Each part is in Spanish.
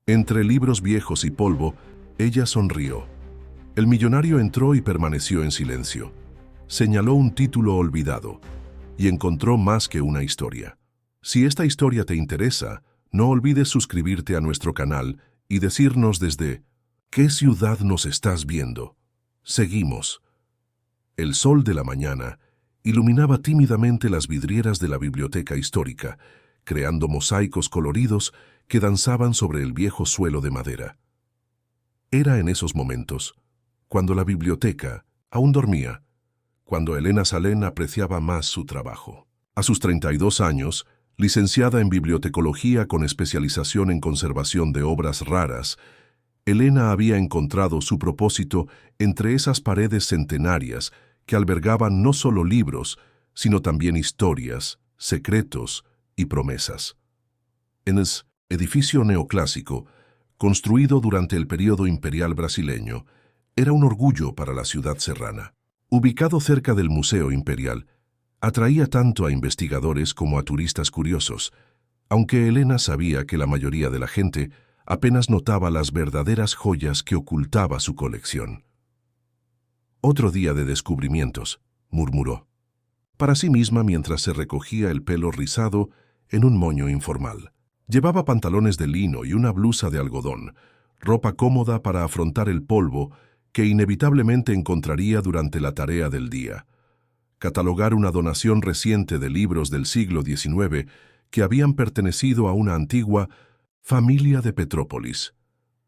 Entre libros viejos y polvo, ella sonrió. El millonario entró y permaneció en silencio. Señaló un título olvidado y encontró más que una historia. Si esta historia te interesa, no olvides suscribirte a nuestro canal y decirnos desde ¿qué ciudad nos estás viendo? Seguimos. El sol de la mañana iluminaba tímidamente las vidrieras de la biblioteca histórica, creando mosaicos coloridos que danzaban sobre el viejo suelo de madera. Era en esos momentos, cuando la biblioteca aún dormía, cuando Elena Salén apreciaba más su trabajo. A sus 32 años, licenciada en bibliotecología con especialización en conservación de obras raras, Elena había encontrado su propósito entre esas paredes centenarias que albergaban no solo libros, sino también historias, secretos y promesas. En el edificio neoclásico, construido durante el período imperial brasileño, era un orgullo para la ciudad serrana. Ubicado cerca del Museo Imperial, atraía tanto a investigadores como a turistas curiosos, aunque Elena sabía que la mayoría de la gente apenas notaba las verdaderas joyas que ocultaba su colección. «Otro día de descubrimientos», murmuró, para sí misma mientras se recogía el pelo rizado en un moño informal. Llevaba pantalones de lino y una blusa de algodón, ropa cómoda para afrontar el polvo que inevitablemente encontraría durante la tarea del día. Catalogar una donación reciente de libros del siglo XIX que habían pertenecido a una antigua familia de Petrópolis.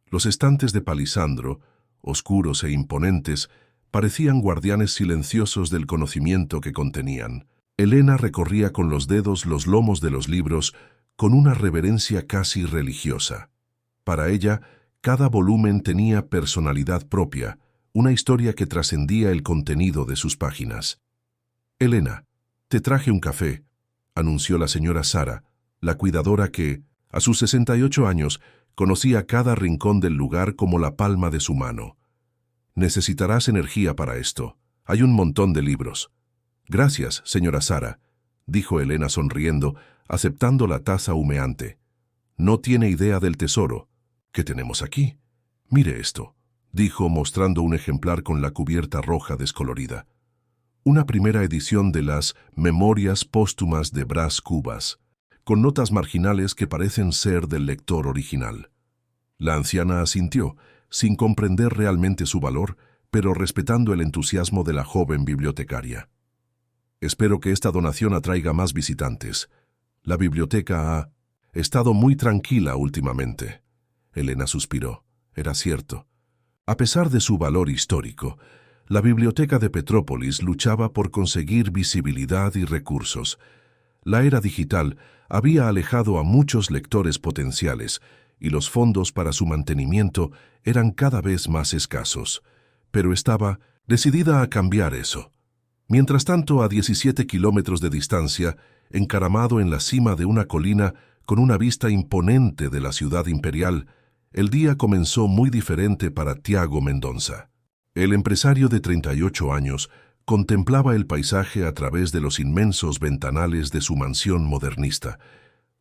Los estantes de Palisandro, oscuros e imponentes, parecían guardianes silenciosos del conocimiento que contenían. Elena recorría con los dedos los lomos de los libros con una reverencia casi religiosa. Para ella, cada volumen tenía personalidad propia, una historia que trascendía el contenido de sus páginas. «Elena, te traje un café», anunció la señora Sara, la cuidadora que, a sus 68 años, conocía cada rincón del lugar como la palma de su mano. «Necesitarás energía para esto. Hay un montón de libros». «Gracias, señora Sara», dijo Elena sonriendo, aceptando la taza humeante. «No tiene idea del tesoro que tenemos aquí. Mire esto», dijo mostrando un ejemplar con la cubierta roja descolorida. Una primera edición de las Memorias Póstumas de Brás Cubas, con notas marginales que parecen ser del lector original. La anciana asintió, sin comprender realmente su valor, pero respetando el entusiasmo de la joven bibliotecaria. «Espero que esta donación atraiga más visitantes. La biblioteca ha estado muy tranquila últimamente». Elena suspiró. Era cierto. A pesar de su valor histórico, la biblioteca de Petrópolis luchaba por conseguir visibilidad y recursos. La era digital había alejado a muchos lectores potenciales y los fondos para su mantenimiento eran cada vez más escasos, pero estaba decidida a cambiar eso. Mientras tanto, a 17 kilómetros de distancia, encaramado en la cima de una colina con una vista imponente de la ciudad imperial, el día comenzó muy diferente para Tiago Mendonça. El empresario de 38 años contemplaba el paisaje a través de los inmensos ventanales de su mansión modernista,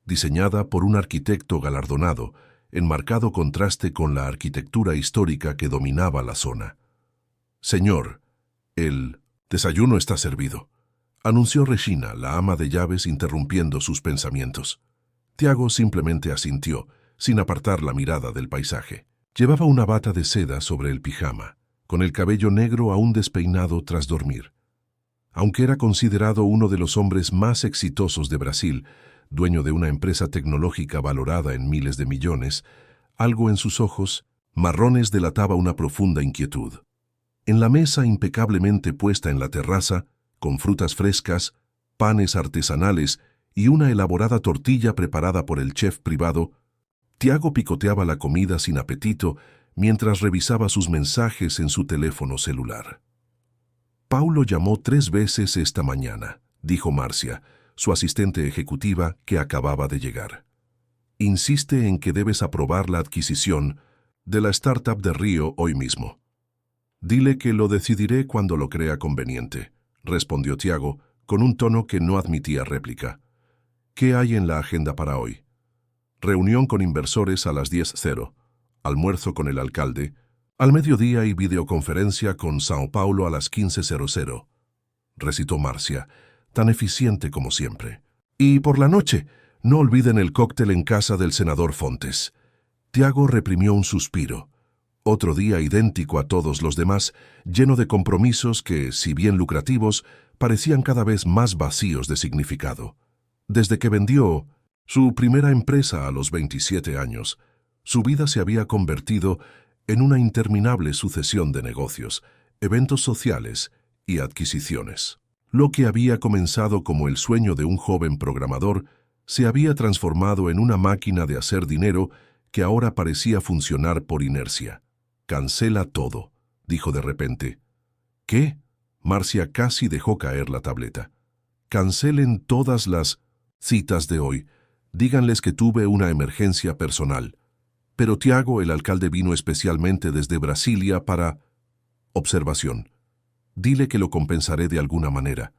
diseñada por un arquitecto galardonado, en marcado contraste con la arquitectura histórica que dominaba la zona. «Señor, el desayuno está servido», anunció Regina, la ama de llaves, interrumpiendo sus pensamientos. Tiago simplemente asintió, sin apartar la mirada del paisaje. Llevaba una bata de seda sobre el pijama, con el cabello negro aún despeinado tras dormir. Aunque era considerado uno de los hombres más exitosos de Brasil, dueño de una empresa tecnológica valorada en miles de millones, algo en sus ojos marrones delataba una profunda inquietud. En la mesa impecablemente puesta en la terraza, con frutas frescas, panes artesanales y una elaborada tortilla preparada por el chef privado, Tiago picoteaba la comida sin apetito mientras revisaba sus mensajes en su teléfono celular. «Paulo llamó 3 veces esta mañana», dijo Marcia, su asistente ejecutiva que acababa de llegar. «Insiste en que debes aprobar la adquisición de la startup de Río hoy mismo». «Dile que lo decidiré cuando lo crea conveniente», respondió Tiago, con un tono que no admitía réplica. «¿Qué hay en la agenda para hoy?». Reunión con inversores a las 10:00. Almuerzo con el alcalde. Al mediodía y videoconferencia con Sao Paulo a las 15:00. Recitó Marcia, tan eficiente como siempre. Y por la noche, no olviden el cóctel en casa del senador Fontes. Tiago reprimió un suspiro. Otro día idéntico a todos los demás, lleno de compromisos que, si bien lucrativos, parecían cada vez más vacíos de significado. Desde que vendió su primera empresa a los 27 años, su vida se había convertido en una interminable sucesión de negocios, eventos sociales y adquisiciones. Lo que había comenzado como el sueño de un joven programador se había transformado en una máquina de hacer dinero que ahora parecía funcionar por inercia. «Cancela todo», dijo de repente. «¿Qué?». Marcia casi dejó caer la tableta. «Cancelen todas las citas de hoy. Díganles que tuve una emergencia personal. Pero Tiago, el alcalde, vino especialmente desde Brasilia para... Observación. Dile que lo compensaré de alguna manera».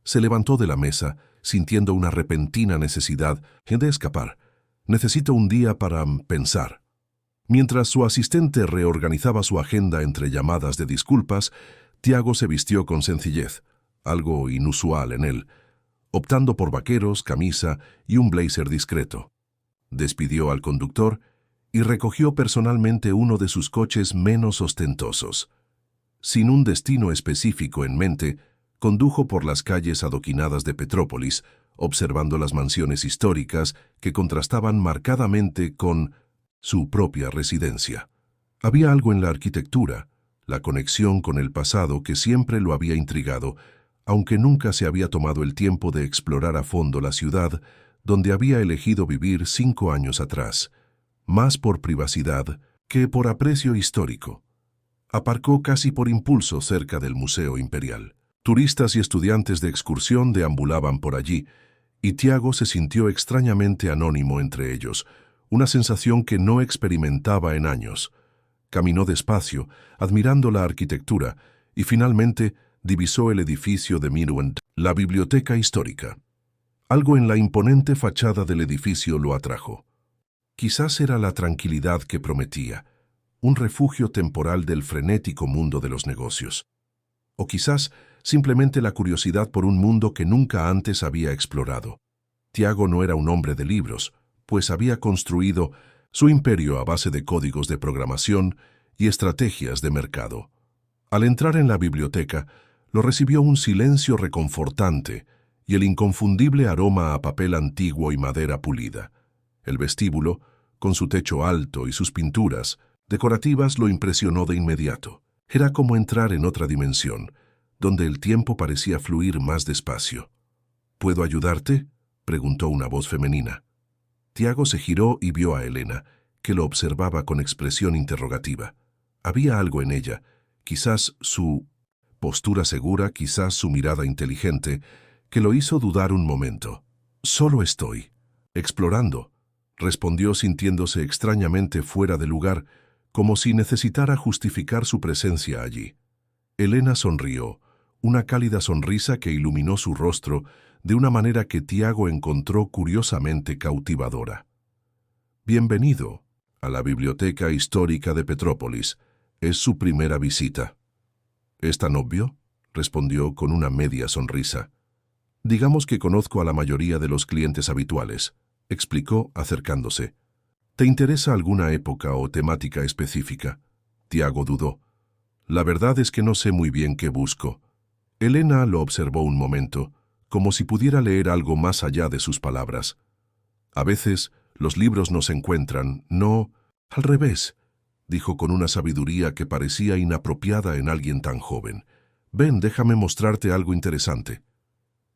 Se levantó de la mesa, sintiendo una repentina necesidad de escapar. «Necesito un día para pensar». Mientras su asistente reorganizaba su agenda entre llamadas de disculpas, Tiago se vistió con sencillez, algo inusual en él, optando por vaqueros, camisa y un blazer discreto. Despidió al conductor y recogió personalmente uno de sus coches menos ostentosos. Sin un destino específico en mente, condujo por las calles adoquinadas de Petrópolis, observando las mansiones históricas que contrastaban marcadamente con su propia residencia. Había algo en la arquitectura, la conexión con el pasado que siempre lo había intrigado, aunque nunca se había tomado el tiempo de explorar a fondo la ciudad donde había elegido vivir 5 años atrás, más por privacidad que por aprecio histórico. Aparcó casi por impulso cerca del Museo Imperial. Turistas y estudiantes de excursión deambulaban por allí, y Tiago se sintió extrañamente anónimo entre ellos, una sensación que no experimentaba en años. Caminó despacio, admirando la arquitectura, y finalmente divisó el edificio de Miruent, la biblioteca histórica. Algo en la imponente fachada del edificio lo atrajo. Quizás era la tranquilidad que prometía, un refugio temporal del frenético mundo de los negocios. O quizás simplemente la curiosidad por un mundo que nunca antes había explorado. Tiago no era un hombre de libros, pues había construido su imperio a base de códigos de programación y estrategias de mercado. Al entrar en la biblioteca, lo recibió un silencio reconfortante y el inconfundible aroma a papel antiguo y madera pulida. El vestíbulo, con su techo alto y sus pinturas decorativas, lo impresionó de inmediato. Era como entrar en otra dimensión, donde el tiempo parecía fluir más despacio. «¿Puedo ayudarte?», preguntó una voz femenina. Tiago se giró y vio a Elena, que lo observaba con expresión interrogativa. Había algo en ella, quizás su postura segura, quizás su mirada inteligente, que lo hizo dudar un momento. «Solo estoy explorando», respondió sintiéndose extrañamente fuera de lugar, como si necesitara justificar su presencia allí. Elena sonrió, una cálida sonrisa que iluminó su rostro de una manera que Tiago encontró curiosamente cautivadora. «Bienvenido a la Biblioteca Histórica de Petrópolis. Es su primera visita». «¿Es tan obvio?», respondió con una media sonrisa. «Digamos que conozco a la mayoría de los clientes habituales», explicó acercándose. «¿Te interesa alguna época o temática específica?». Tiago dudó. «La verdad es que no sé muy bien qué busco». Elena lo observó un momento, como si pudiera leer algo más allá de sus palabras. «A veces los libros nos encuentran, no al revés», dijo con una sabiduría que parecía inapropiada en alguien tan joven. «Ven, déjame mostrarte algo interesante».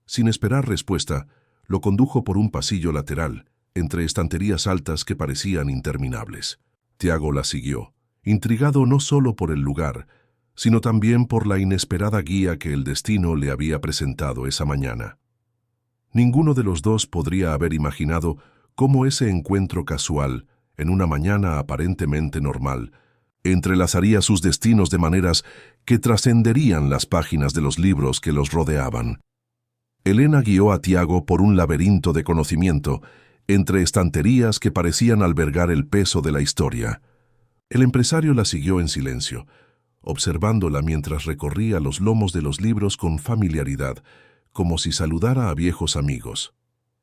Sin esperar respuesta, lo condujo por un pasillo lateral, entre estanterías altas que parecían interminables. Tiago la siguió, intrigado no solo por el lugar, sino también por la inesperada guía que el destino le había presentado esa mañana. Ninguno de los dos podría haber imaginado cómo ese encuentro casual, en una mañana aparentemente normal, entrelazaría sus destinos de maneras que trascenderían las páginas de los libros que los rodeaban. Elena guió a Tiago por un laberinto de conocimiento, entre estanterías que parecían albergar el peso de la historia. El empresario la siguió en silencio, observándola mientras recorría los lomos de los libros con familiaridad, como si saludara a viejos amigos.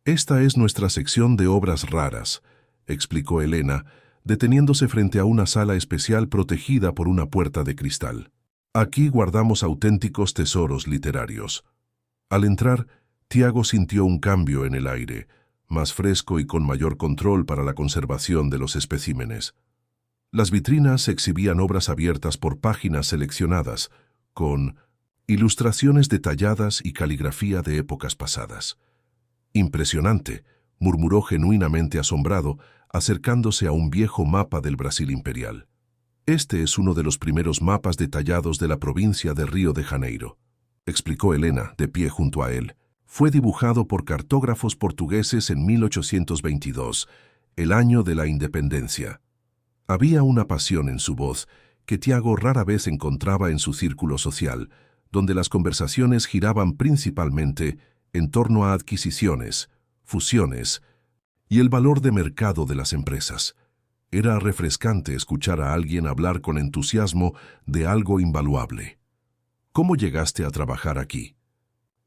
«Esta es nuestra sección de obras raras», explicó Elena, deteniéndose frente a una sala especial protegida por una puerta de cristal. «Aquí guardamos auténticos tesoros literarios». Al entrar, Tiago sintió un cambio en el aire, más fresco y con mayor control para la conservación de los especímenes. Las vitrinas exhibían obras abiertas por páginas seleccionadas, con ilustraciones detalladas y caligrafía de épocas pasadas. «Impresionante», murmuró genuinamente asombrado, acercándose a un viejo mapa del Brasil imperial. «Este es uno de los primeros mapas detallados de la provincia de Río de Janeiro», explicó Elena, de pie junto a él. «Fue dibujado por cartógrafos portugueses en 1822, el año de la independencia». Había una pasión en su voz que Tiago rara vez encontraba en su círculo social, donde las conversaciones giraban principalmente en torno a adquisiciones, fusiones y el valor de mercado de las empresas. Era refrescante escuchar a alguien hablar con entusiasmo de algo invaluable. «¿Cómo llegaste a trabajar aquí?»,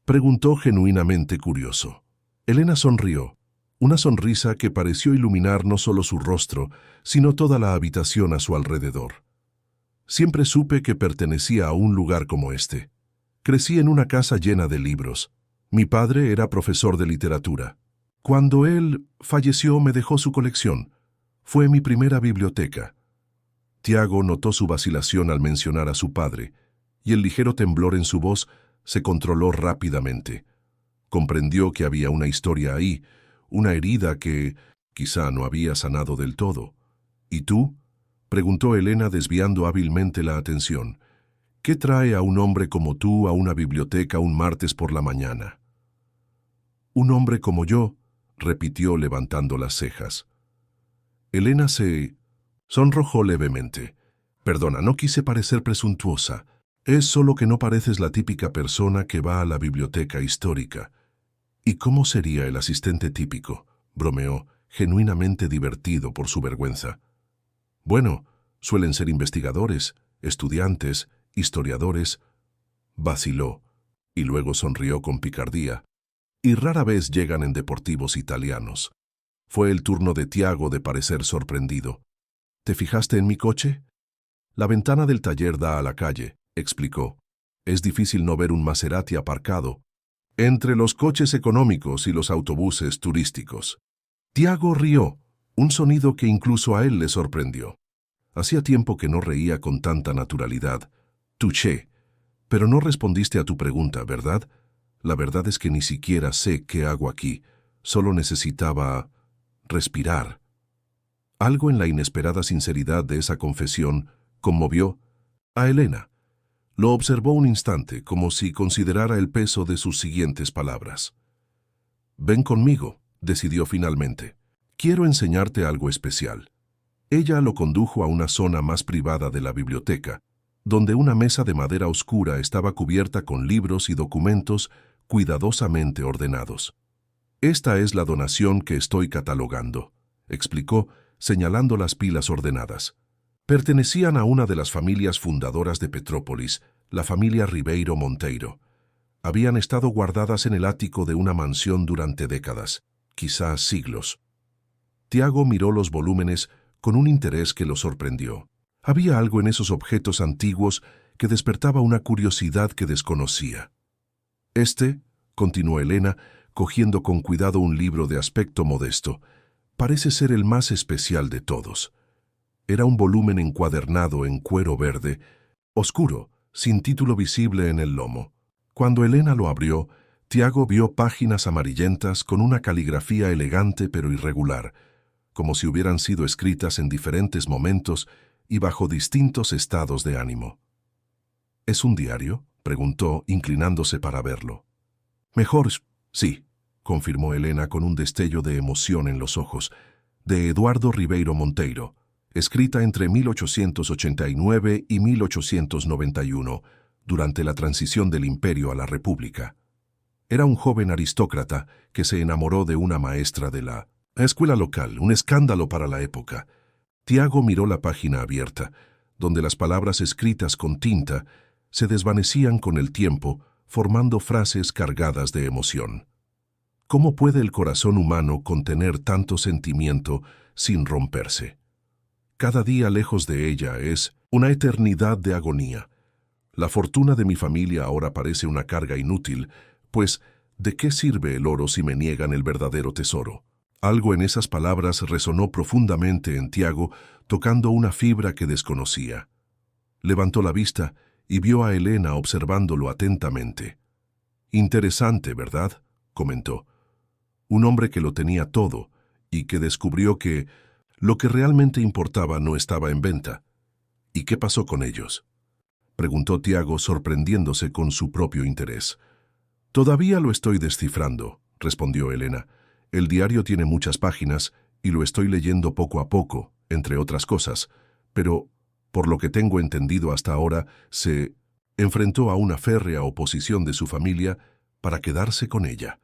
preguntó genuinamente curioso. Elena sonrió, una sonrisa que pareció iluminar no solo su rostro, sino toda la habitación a su alrededor. «Siempre supe que pertenecía a un lugar como este. Crecí en una casa llena de libros. Mi padre era profesor de literatura. Cuando él falleció me dejó su colección. Fue mi primera biblioteca». Tiago notó su vacilación al mencionar a su padre, y el ligero temblor en su voz se controló rápidamente. Comprendió que había una historia ahí, una herida que quizá no había sanado del todo. «¿Y tú?», preguntó Elena desviando hábilmente la atención. «¿Qué trae a un hombre como tú a una biblioteca un martes por la mañana?». «Un hombre como yo», repitió levantando las cejas. Elena se sonrojó levemente. «Perdona, no quise parecer presuntuosa. Es solo que no pareces la típica persona que va a la biblioteca histórica». «¿Y cómo sería el asistente típico?», bromeó, genuinamente divertido por su vergüenza. «Bueno, suelen ser investigadores, estudiantes, historiadores». Vaciló, y luego sonrió con picardía. «Y rara vez llegan en deportivos italianos». Fue el turno de Tiago de parecer sorprendido. «¿Te fijaste en mi coche?». «La ventana del taller da a la calle», explicó. «Es difícil no ver un Maserati aparcado entre los coches económicos y los autobuses turísticos». Tiago rió, un sonido que incluso a él le sorprendió. Hacía tiempo que no reía con tanta naturalidad. «Touché. Pero no respondiste a tu pregunta, ¿verdad? La verdad es que ni siquiera sé qué hago aquí. Solo necesitaba respirar». Algo en la inesperada sinceridad de esa confesión conmovió a Elena. Lo observó un instante, como si considerara el peso de sus siguientes palabras. «Ven conmigo», decidió finalmente. «Quiero enseñarte algo especial». Ella lo condujo a una zona más privada de la biblioteca, donde una mesa de madera oscura estaba cubierta con libros y documentos cuidadosamente ordenados. «Esta es la donación que estoy catalogando», explicó, señalando las pilas ordenadas. Pertenecían a una de las familias fundadoras de Petrópolis, la familia Ribeiro Monteiro. Habían estado guardadas en el ático de una mansión durante décadas, quizás siglos. Tiago miró los volúmenes con un interés que lo sorprendió. Había algo en esos objetos antiguos que despertaba una curiosidad que desconocía. «Este», continuó Elena, cogiendo con cuidado un libro de aspecto modesto, «parece ser el más especial de todos». Era un volumen encuadernado en cuero verde, oscuro, sin título visible en el lomo. Cuando Elena lo abrió, Tiago vio páginas amarillentas con una caligrafía elegante pero irregular, como si hubieran sido escritas en diferentes momentos y bajo distintos estados de ánimo. «¿Es un diario?», preguntó, inclinándose para verlo. «Mejor, sí», confirmó Elena con un destello de emoción en los ojos, «de Eduardo Ribeiro Monteiro, escrita entre 1889 y 1891, durante la transición del Imperio a la República. Era un joven aristócrata que se enamoró de una maestra de la Escuela local, un escándalo para la época. Tiago miró la página abierta, donde las palabras escritas con tinta se desvanecían con el tiempo, formando frases cargadas de emoción. ¿Cómo puede el corazón humano contener tanto sentimiento sin romperse? Cada día lejos de ella es una eternidad de agonía. La fortuna de mi familia ahora parece una carga inútil, pues ¿de qué sirve el oro si me niegan el verdadero tesoro? Algo en esas palabras resonó profundamente en Tiago, tocando una fibra que desconocía. Levantó la vista y vio a Elena observándolo atentamente. «Interesante, ¿verdad?», comentó. Un hombre que lo tenía todo y que descubrió que lo que realmente importaba no estaba en venta. «¿Y qué pasó con ellos?», preguntó Tiago, sorprendiéndose con su propio interés. «Todavía lo estoy descifrando», respondió Elena. «El diario tiene muchas páginas y lo estoy leyendo poco a poco, entre otras cosas, pero, por lo que tengo entendido hasta ahora, se enfrentó a una férrea oposición de su familia para quedarse con ella».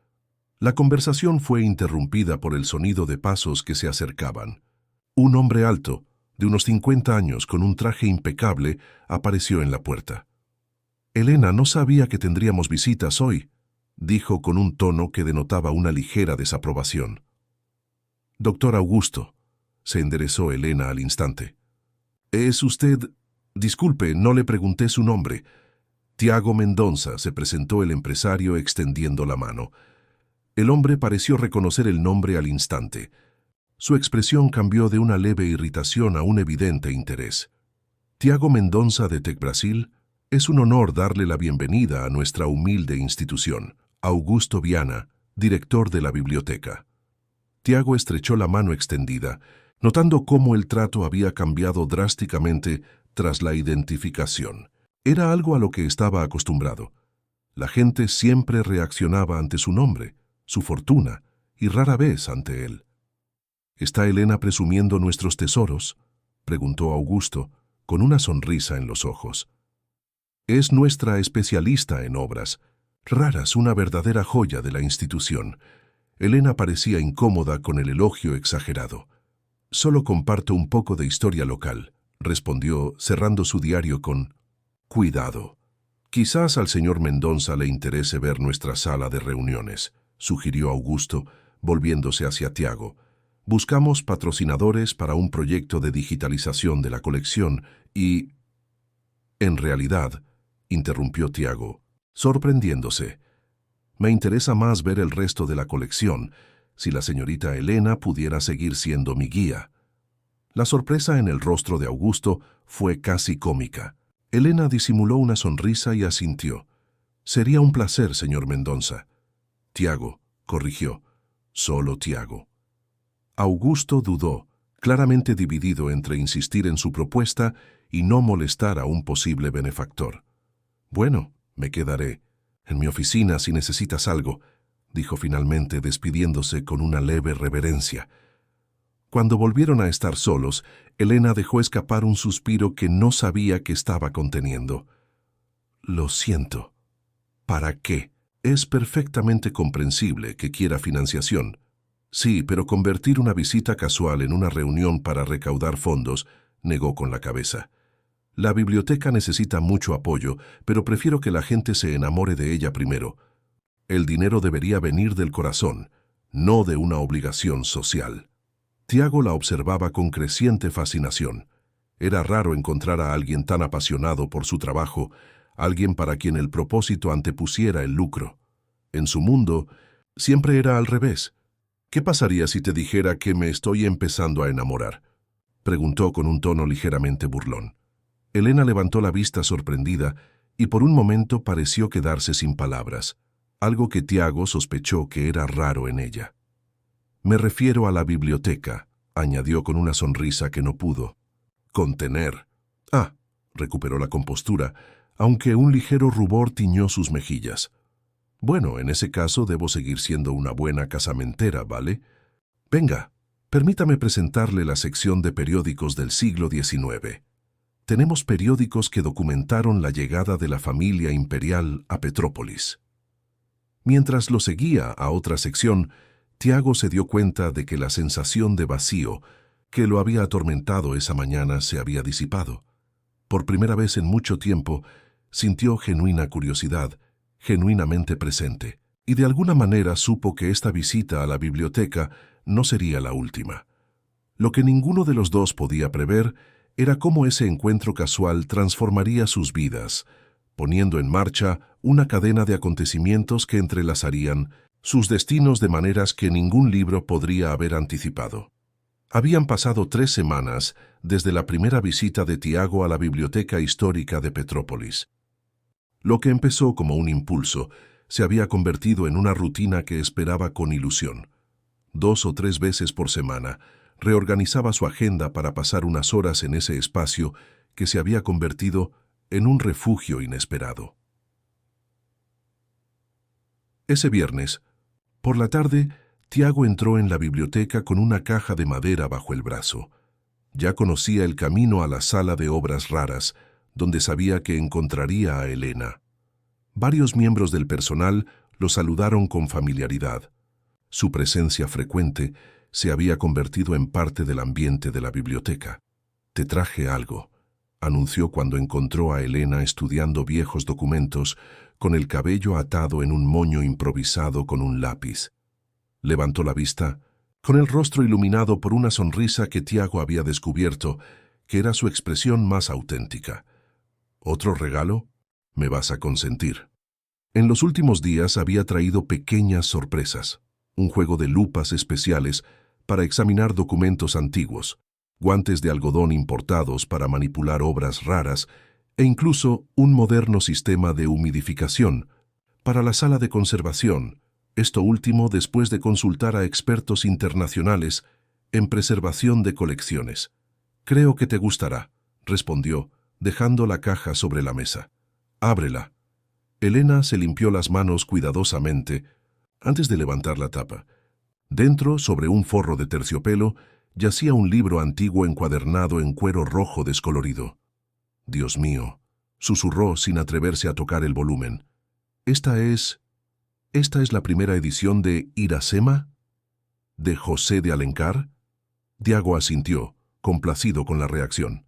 La conversación fue interrumpida por el sonido de pasos que se acercaban. Un hombre alto, de unos 50 años, con un traje impecable, apareció en la puerta. «Elena, no sabía que tendríamos visitas hoy», dijo con un tono que denotaba una ligera desaprobación. «Doctor Augusto», se enderezó Elena al instante. «¿Es usted...? Disculpe, no le pregunté su nombre». «Tiago Mendonza», se presentó el empresario extendiendo la mano. El hombre pareció reconocer el nombre al instante. Su expresión cambió de una leve irritación a un evidente interés. «Tiago Mendonza de Tec Brasil, es un honor darle la bienvenida a nuestra humilde institución. Augusto Viana, director de la biblioteca». Tiago estrechó la mano extendida, notando cómo el trato había cambiado drásticamente tras la identificación. Era algo a lo que estaba acostumbrado. La gente siempre reaccionaba ante su nombre, su fortuna, y rara vez ante él. «¿Está Elena presumiendo nuestros tesoros?», preguntó Augusto, con una sonrisa en los ojos. «Es nuestra especialista en obras raras, una verdadera joya de la institución». Elena parecía incómoda con el elogio exagerado. «Solo comparto un poco de historia local», respondió, cerrando su diario con «Cuidado. Quizás al señor Mendonza le interese ver nuestra sala de reuniones», sugirió Augusto, volviéndose hacia Tiago. «Buscamos patrocinadores para un proyecto de digitalización de la colección y...». «En realidad», interrumpió Tiago, sorprendiéndose, «me interesa más ver el resto de la colección, si la señorita Elena pudiera seguir siendo mi guía». La sorpresa en el rostro de Augusto fue casi cómica. Elena disimuló una sonrisa y asintió. «Sería un placer, señor Mendonza». «Tiago», corrigió, «solo Tiago». Augusto dudó, claramente dividido entre insistir en su propuesta y no molestar a un posible benefactor. «Bueno, me quedaré en mi oficina si necesitas algo», dijo finalmente, despidiéndose con una leve reverencia. Cuando volvieron a estar solos, Elena dejó escapar un suspiro que no sabía que estaba conteniendo. «Lo siento». «¿Para qué? Es perfectamente comprensible que quiera financiación». «Sí, pero convertir una visita casual en una reunión para recaudar fondos», negó con la cabeza. «La biblioteca necesita mucho apoyo, pero prefiero que la gente se enamore de ella primero. El dinero debería venir del corazón, no de una obligación social». Tiago la observaba con creciente fascinación. Era raro encontrar a alguien tan apasionado por su trabajo, alguien para quien el propósito antepusiera el lucro. En su mundo, siempre era al revés. «¿Qué pasaría si te dijera que me estoy empezando a enamorar?», preguntó con un tono ligeramente burlón. Elena levantó la vista sorprendida y por un momento pareció quedarse sin palabras, algo que Tiago sospechó que era raro en ella. «Me refiero a la biblioteca», añadió con una sonrisa que no pudo contener. «Ah», recuperó la compostura, aunque un ligero rubor tiñó sus mejillas. «Bueno, en ese caso debo seguir siendo una buena casamentera, ¿vale? Venga, permítame presentarle la sección de periódicos del siglo XIX. Tenemos periódicos que documentaron la llegada de la familia imperial a Petrópolis». Mientras lo seguía a otra sección, Tiago se dio cuenta de que la sensación de vacío que lo había atormentado esa mañana se había disipado. Por primera vez en mucho tiempo, sintió genuina curiosidad, genuinamente presente, y de alguna manera supo que esta visita a la biblioteca no sería la última. Lo que ninguno de los dos podía prever era cómo ese encuentro casual transformaría sus vidas, poniendo en marcha una cadena de acontecimientos que entrelazarían sus destinos de maneras que ningún libro podría haber anticipado. Habían pasado 3 semanas desde la primera visita de Tiago a la Biblioteca Histórica de Petrópolis. Lo que empezó como un impulso se había convertido en una rutina que esperaba con ilusión. 2 o 3 veces por semana, reorganizaba su agenda para pasar unas horas en ese espacio que se había convertido en un refugio inesperado. Ese viernes, por la tarde, Tiago entró en la biblioteca con una caja de madera bajo el brazo. Ya conocía el camino a la sala de obras raras, donde sabía que encontraría a Elena. Varios miembros del personal lo saludaron con familiaridad. Su presencia frecuente se había convertido en parte del ambiente de la biblioteca. «Te traje algo», anunció cuando encontró a Elena estudiando viejos documentos con el cabello atado en un moño improvisado con un lápiz. Levantó la vista, con el rostro iluminado por una sonrisa que Tiago había descubierto, que era su expresión más auténtica. «¿Otro regalo? Me vas a consentir». En los últimos días había traído pequeñas sorpresas, un juego de lupas especiales para examinar documentos antiguos, guantes de algodón importados para manipular obras raras e incluso un moderno sistema de humidificación para la sala de conservación, esto último después de consultar a expertos internacionales en preservación de colecciones. «Creo que te gustará», respondió, dejando la caja sobre la mesa. «Ábrela». Elena se limpió las manos cuidadosamente antes de levantar la tapa. Dentro, sobre un forro de terciopelo, yacía un libro antiguo encuadernado en cuero rojo descolorido. «Dios mío», susurró sin atreverse a tocar el volumen. ¿Esta es la primera edición de Iracema? ¿De José de Alencar?» Tiago asintió, complacido con la reacción.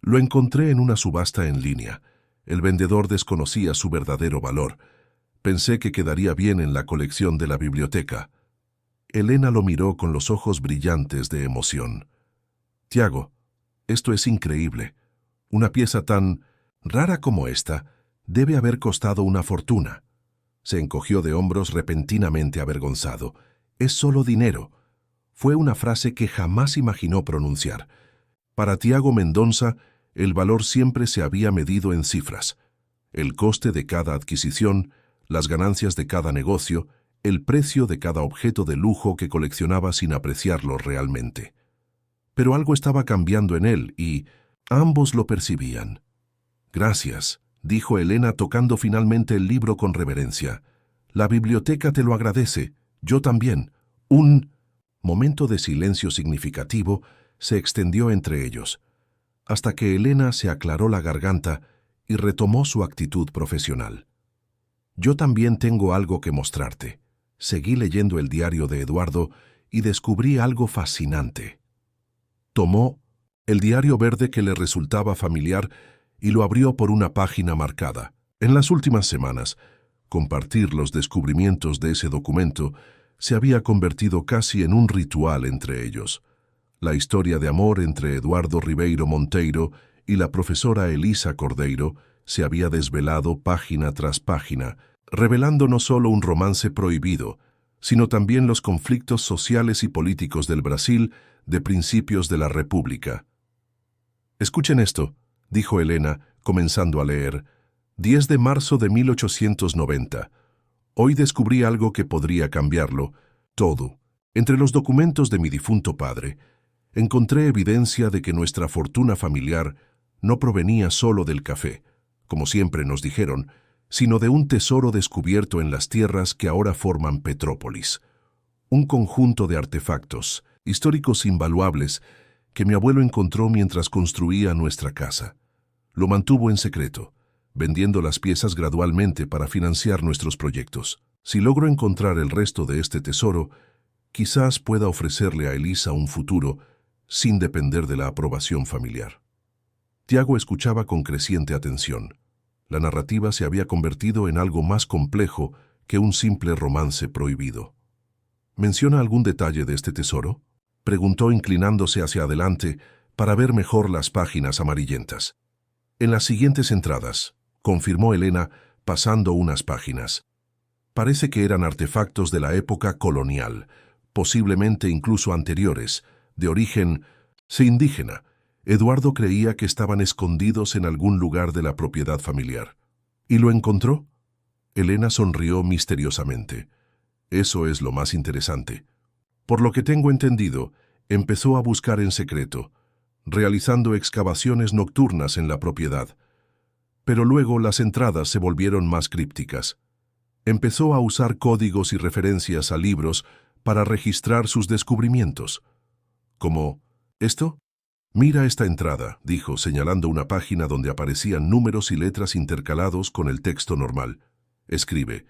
«Lo encontré en una subasta en línea. El vendedor desconocía su verdadero valor. Pensé que quedaría bien en la colección de la biblioteca». Elena lo miró con los ojos brillantes de emoción. «Tiago, esto es increíble. Una pieza tan rara como esta debe haber costado una fortuna». Se encogió de hombros repentinamente avergonzado. «Es solo dinero». Fue una frase que jamás imaginó pronunciar. Para Tiago Mendonça, el valor siempre se había medido en cifras. El coste de cada adquisición, las ganancias de cada negocio, el precio de cada objeto de lujo que coleccionaba sin apreciarlo realmente. Pero algo estaba cambiando en él y ambos lo percibían. «Gracias», dijo Elena tocando finalmente el libro con reverencia. «La biblioteca te lo agradece. Yo también». Un momento de silencio significativo se extendió entre ellos, hasta que Elena se aclaró la garganta y retomó su actitud profesional. «Yo también tengo algo que mostrarte». Seguí leyendo el diario de Eduardo y descubrí algo fascinante. Tomó el diario verde que le resultaba familiar y lo abrió por una página marcada. En las últimas semanas, compartir los descubrimientos de ese documento se había convertido casi en un ritual entre ellos. La historia de amor entre Eduardo Ribeiro Monteiro y la profesora Elisa Cordeiro se había desvelado página tras página, revelando no solo un romance prohibido, sino también los conflictos sociales y políticos del Brasil de principios de la República. «Escuchen esto», dijo Elena, comenzando a leer. «10 de marzo de 1890. Hoy descubrí algo que podría cambiarlo todo. Entre los documentos de mi difunto padre, encontré evidencia de que nuestra fortuna familiar no provenía solo del café, como siempre nos dijeron, sino de un tesoro descubierto en las tierras que ahora forman Petrópolis. Un conjunto de artefactos históricos invaluables que mi abuelo encontró mientras construía nuestra casa. Lo mantuvo en secreto, vendiendo las piezas gradualmente para financiar nuestros proyectos. Si logro encontrar el resto de este tesoro, Quizás pueda ofrecerle a Elisa un futuro sin depender de la aprobación familiar. Tiago escuchaba con creciente atención. La narrativa se había convertido en algo más complejo que un simple romance prohibido. ¿Menciona algún detalle de este tesoro?, preguntó inclinándose hacia adelante para ver mejor las páginas amarillentas. En las siguientes entradas, confirmó Elena, pasando unas páginas. Parece que eran artefactos de la época colonial, posiblemente incluso anteriores, de origen indígena. Eduardo creía que estaban escondidos en algún lugar de la propiedad familiar. ¿Y lo encontró? Elena sonrió misteriosamente. Eso es lo más interesante. Por lo que tengo entendido, empezó a buscar en secreto, realizando excavaciones nocturnas en la propiedad. Pero luego las entradas se volvieron más crípticas. Empezó a usar códigos y referencias a libros para registrar sus descubrimientos. Como, ¿esto? Mira esta entrada, dijo, señalando una página donde aparecían números y letras intercalados con el texto normal. Escribe,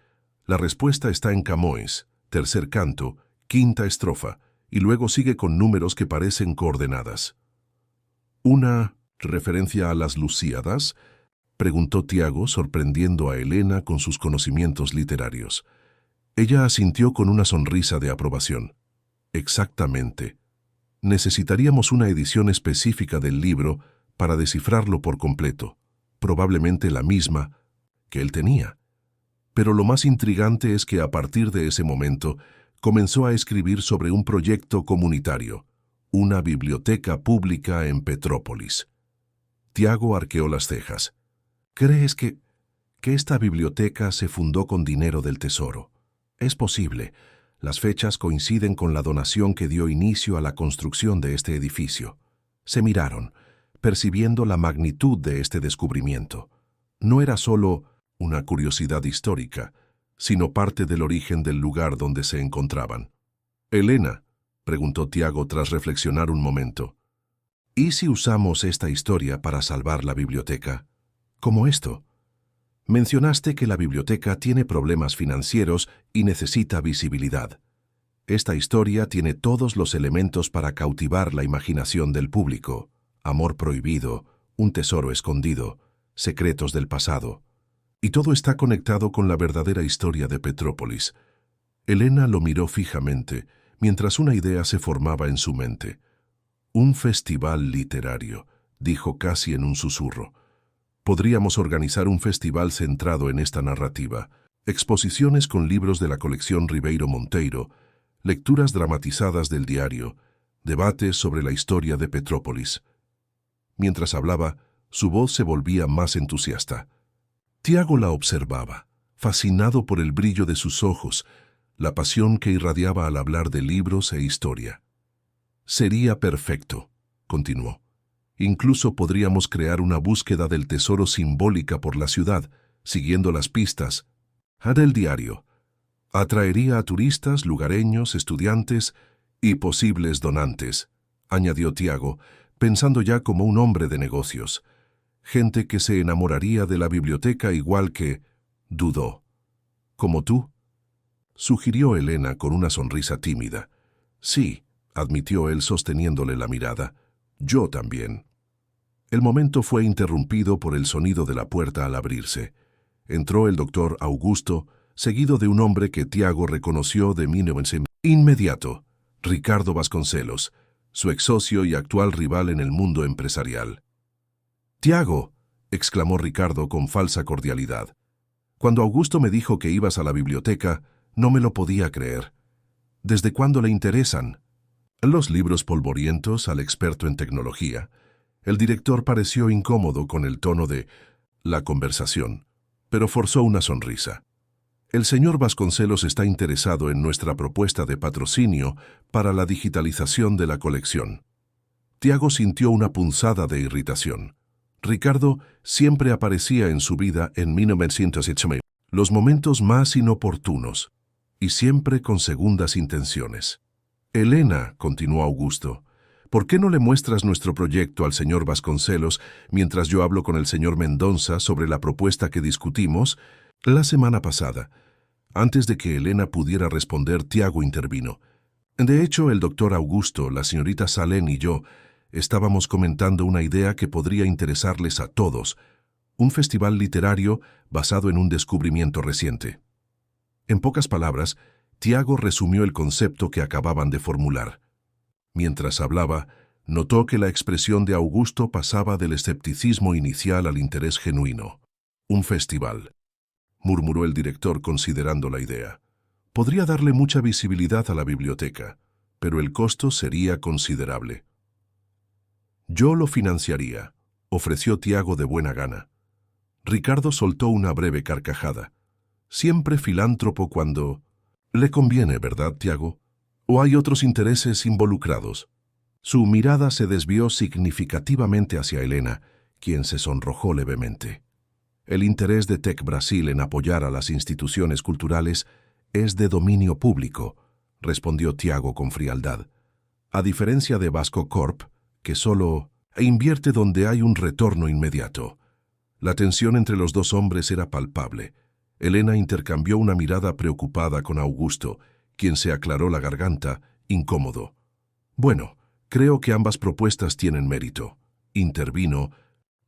la respuesta está en Camões, tercer canto, quinta estrofa, y luego sigue con números que parecen coordenadas. ¿Una referencia a las Lusíadas?, preguntó Tiago, sorprendiendo a Elena con sus conocimientos literarios. Ella asintió con una sonrisa de aprobación. Exactamente. Necesitaríamos una edición específica del libro para descifrarlo por completo, probablemente la misma que él tenía. Pero lo más intrigante es que a partir de ese momento comenzó a escribir sobre un proyecto comunitario, una biblioteca pública en Petrópolis. Tiago arqueó las cejas. ¿Crees que esta biblioteca se fundó con dinero del tesoro? Es posible. Las fechas coinciden con la donación que dio inicio a la construcción de este edificio. Se miraron, percibiendo la magnitud de este descubrimiento. No era solo una curiosidad histórica, sino parte del origen del lugar donde se encontraban. «Elena», preguntó Tiago tras reflexionar un momento, ¿y si usamos esta historia para salvar la biblioteca? ¿Cómo esto? Mencionaste que la biblioteca tiene problemas financieros y necesita visibilidad. Esta historia tiene todos los elementos para cautivar la imaginación del público. Amor prohibido, un tesoro escondido, secretos del pasado. Y todo está conectado con la verdadera historia de Petrópolis. Elena lo miró fijamente, mientras una idea se formaba en su mente. Un festival literario, dijo casi en un susurro. Podríamos organizar un festival centrado en esta narrativa, exposiciones con libros de la colección Ribeiro Monteiro, lecturas dramatizadas del diario, debates sobre la historia de Petrópolis. Mientras hablaba, su voz se volvía más entusiasta. Tiago la observaba, fascinado por el brillo de sus ojos, la pasión que irradiaba al hablar de libros e historia. Sería perfecto, continuó. Incluso podríamos crear una búsqueda del tesoro simbólica por la ciudad, siguiendo las pistas del diario. Atraería a turistas, lugareños, estudiantes y posibles donantes, añadió Tiago, pensando ya como un hombre de negocios. Gente que se enamoraría de la biblioteca igual que... dudó. ¿Como tú?, sugirió Elena con una sonrisa tímida. Sí, admitió él sosteniéndole la mirada. Yo también. El momento fue interrumpido por el sonido de la puerta al abrirse. Entró el doctor Augusto, seguido de un hombre que Tiago reconoció de inmediato, Ricardo Vasconcelos, su ex socio y actual rival en el mundo empresarial. «Tiago», exclamó Ricardo con falsa cordialidad. «Cuando Augusto me dijo que ibas a la biblioteca, no me lo podía creer. ¿Desde cuándo le interesan?» Los libros polvorientos al experto en tecnología. El director pareció incómodo con el tono de la conversación, pero forzó una sonrisa. El señor Vasconcelos está interesado en nuestra propuesta de patrocinio para la digitalización de la colección. Tiago sintió una punzada de irritación. Ricardo siempre aparecía en su vida en 1908, los momentos más inoportunos, y siempre con segundas intenciones. «Elena», continuó Augusto, ¿por qué no le muestras nuestro proyecto al señor Vasconcelos mientras yo hablo con el señor Mendonça sobre la propuesta que discutimos la semana pasada? Antes de que Elena pudiera responder, Tiago intervino. De hecho, el doctor Augusto, la señorita Salén y yo estábamos comentando una idea que podría interesarles a todos, un festival literario basado en un descubrimiento reciente. En pocas palabras, Tiago resumió el concepto que acababan de formular. Mientras hablaba, notó que la expresión de Augusto pasaba del escepticismo inicial al interés genuino. Un festival, murmuró el director considerando la idea. Podría darle mucha visibilidad a la biblioteca, pero el costo sería considerable. Yo lo financiaría, ofreció Tiago de buena gana. Ricardo soltó una breve carcajada. Siempre filántropo cuando... Le conviene, ¿verdad, Tiago? ¿O hay otros intereses involucrados? Su mirada se desvió significativamente hacia Helena, quien se sonrojó levemente. El interés de Tec Brasil en apoyar a las instituciones culturales es de dominio público, respondió Tiago con frialdad. A diferencia de Vasco Corp, que solo invierte donde hay un retorno inmediato. La tensión entre los dos hombres era palpable. Helena intercambió una mirada preocupada con Augusto, quien se aclaró la garganta, incómodo. Bueno, creo que ambas propuestas tienen mérito, intervino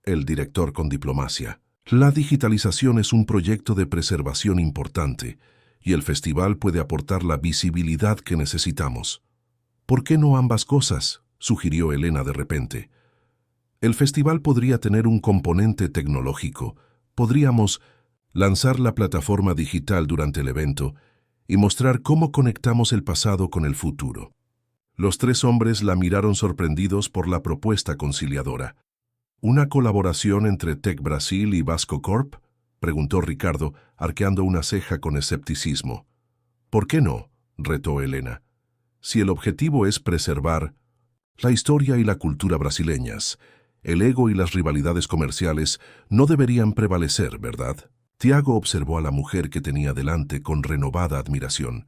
el director con diplomacia. La digitalización es un proyecto de preservación importante, y el festival puede aportar la visibilidad que necesitamos. ¿Por qué no ambas cosas?, sugirió Helena de repente. El festival podría tener un componente tecnológico. Podríamos lanzar la plataforma digital durante el evento y mostrar cómo conectamos el pasado con el futuro. Los tres hombres la miraron sorprendidos por la propuesta conciliadora. ¿Una colaboración entre Tec Brasil y Vasco Corp?, preguntó Ricardo, arqueando una ceja con escepticismo. ¿Por qué no?, retó Helena. Si el objetivo es preservar la historia y la cultura brasileñas, el ego y las rivalidades comerciales no deberían prevalecer, ¿verdad? Tiago observó a la mujer que tenía delante con renovada admiración.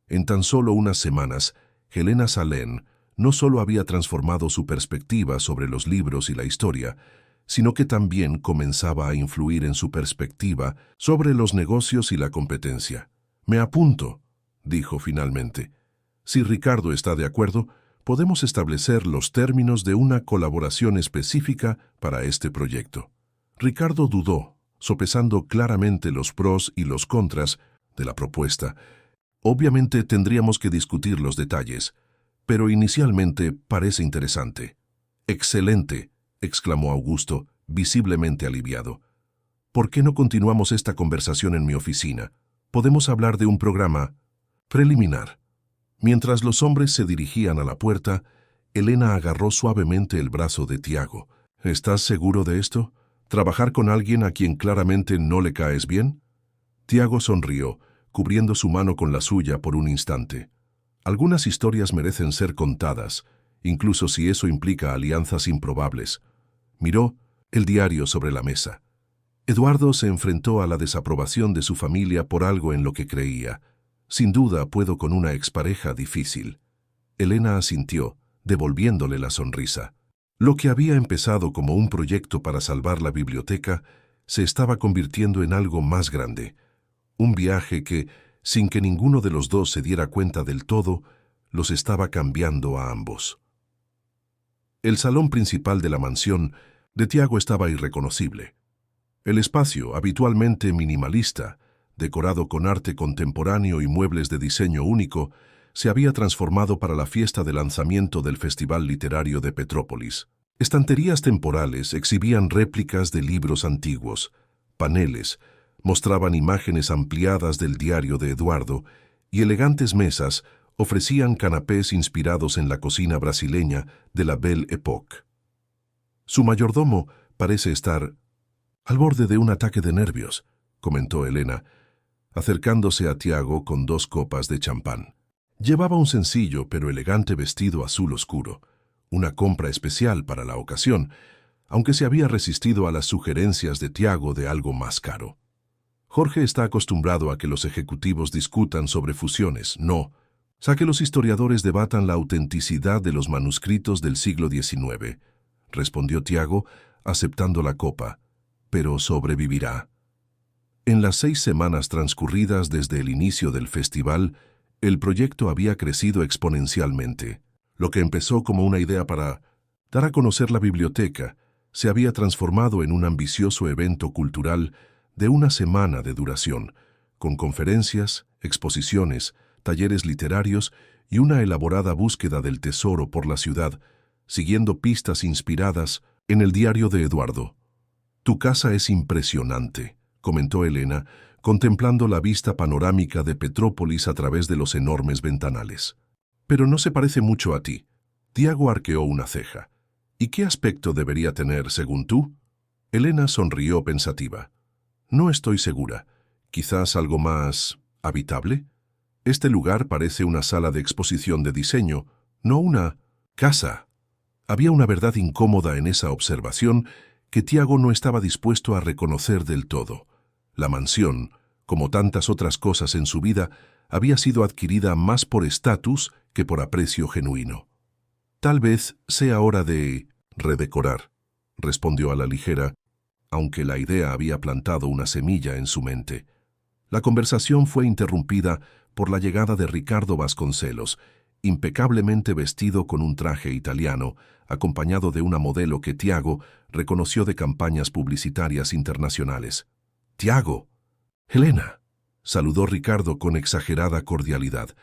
En tan solo unas semanas, Helena Salén no solo había transformado su perspectiva sobre los libros y la historia, sino que también comenzaba a influir en su perspectiva sobre los negocios y la competencia. «Me apunto», dijo finalmente. «Si Ricardo está de acuerdo, podemos establecer los términos de una colaboración específica para este proyecto». Ricardo dudó, sopesando claramente los pros y los contras de la propuesta. Obviamente tendríamos que discutir los detalles, pero inicialmente parece interesante. «Excelente», exclamó Augusto, visiblemente aliviado. «¿Por qué no continuamos esta conversación en mi oficina? Podemos hablar de un programa preliminar». Mientras los hombres se dirigían a la puerta, Helena agarró suavemente el brazo de Tiago. «¿Estás seguro de esto? ¿Trabajar con alguien a quien claramente no le caes bien?» Tiago sonrió, cubriendo su mano con la suya por un instante. «Algunas historias merecen ser contadas, incluso si eso implica alianzas improbables». Miró el diario sobre la mesa. Eduardo se enfrentó a la desaprobación de su familia por algo en lo que creía. «Sin duda puedo con una expareja difícil». Helena asintió, devolviéndole la sonrisa. Lo que había empezado como un proyecto para salvar la biblioteca se estaba convirtiendo en algo más grande. Un viaje que, sin que ninguno de los dos se diera cuenta del todo, los estaba cambiando a ambos. El salón principal de la mansión de Tiago estaba irreconocible. El espacio, habitualmente minimalista, decorado con arte contemporáneo y muebles de diseño único, se había transformado para la fiesta de lanzamiento del Festival Literario de Petrópolis. Estanterías temporales exhibían réplicas de libros antiguos, paneles mostraban imágenes ampliadas del diario de Eduardo y elegantes mesas ofrecían canapés inspirados en la cocina brasileña de la Belle Époque. «Su mayordomo parece estar al borde de un ataque de nervios», comentó Helena, acercándose a Tiago con 2 copas de champán. Llevaba un sencillo pero elegante vestido azul oscuro, una compra especial para la ocasión, aunque se había resistido a las sugerencias de Tiago de algo más caro. «Jorge está acostumbrado a que los ejecutivos discutan sobre fusiones, no, a que los historiadores debatan la autenticidad de los manuscritos del siglo XIX», respondió Tiago, aceptando la copa, «pero sobrevivirá». En las 6 semanas transcurridas desde el inicio del festival, El proyecto había crecido exponencialmente. Lo que empezó como una idea para dar a conocer la biblioteca se había transformado en un ambicioso evento cultural de una semana de duración, con conferencias, exposiciones, talleres literarios y una elaborada búsqueda del tesoro por la ciudad, siguiendo pistas inspiradas en el diario de Eduardo. «Tu casa es impresionante», comentó Elena, contemplando la vista panorámica de Petrópolis a través de los enormes ventanales. «Pero no se parece mucho a ti». Tiago arqueó una ceja. «¿Y qué aspecto debería tener, según tú?» Elena sonrió pensativa. «No estoy segura. Quizás algo más habitable. Este lugar parece una sala de exposición de diseño, no una casa». Había una verdad incómoda en esa observación que Tiago no estaba dispuesto a reconocer del todo. La mansión, como tantas otras cosas en su vida, había sido adquirida más por estatus que por aprecio genuino. «Tal vez sea hora de redecorar», respondió a la ligera, aunque la idea había plantado una semilla en su mente. La conversación fue interrumpida por la llegada de Ricardo Vasconcelos, impecablemente vestido con un traje italiano, acompañado de una modelo que Tiago reconoció de campañas publicitarias internacionales. «Tiago». «Elena», saludó Ricardo con exagerada cordialidad.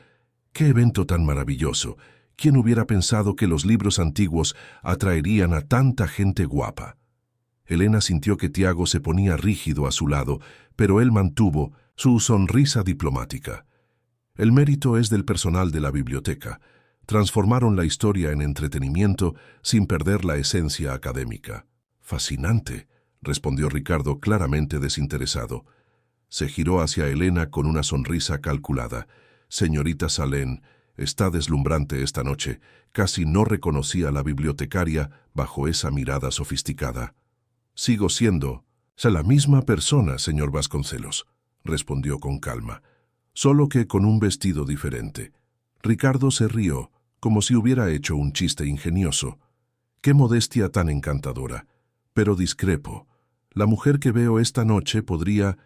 «Qué evento tan maravilloso. ¿Quién hubiera pensado que los libros antiguos atraerían a tanta gente guapa?» Elena sintió que Tiago se ponía rígido a su lado, pero él mantuvo su sonrisa diplomática. «El mérito es del personal de la biblioteca. Transformaron la historia en entretenimiento sin perder la esencia académica». «Fascinante», respondió Ricardo claramente desinteresado. Se giró hacia Elena con una sonrisa calculada. «Señorita Salén, está deslumbrante esta noche». Casi no reconocía a la bibliotecaria bajo esa mirada sofisticada. «Sigo siendo la misma persona, señor Vasconcelos», respondió con calma, «solo que con un vestido diferente». Ricardo se rió, como si hubiera hecho un chiste ingenioso. «Qué modestia tan encantadora. Pero discrepo. La mujer que veo esta noche podría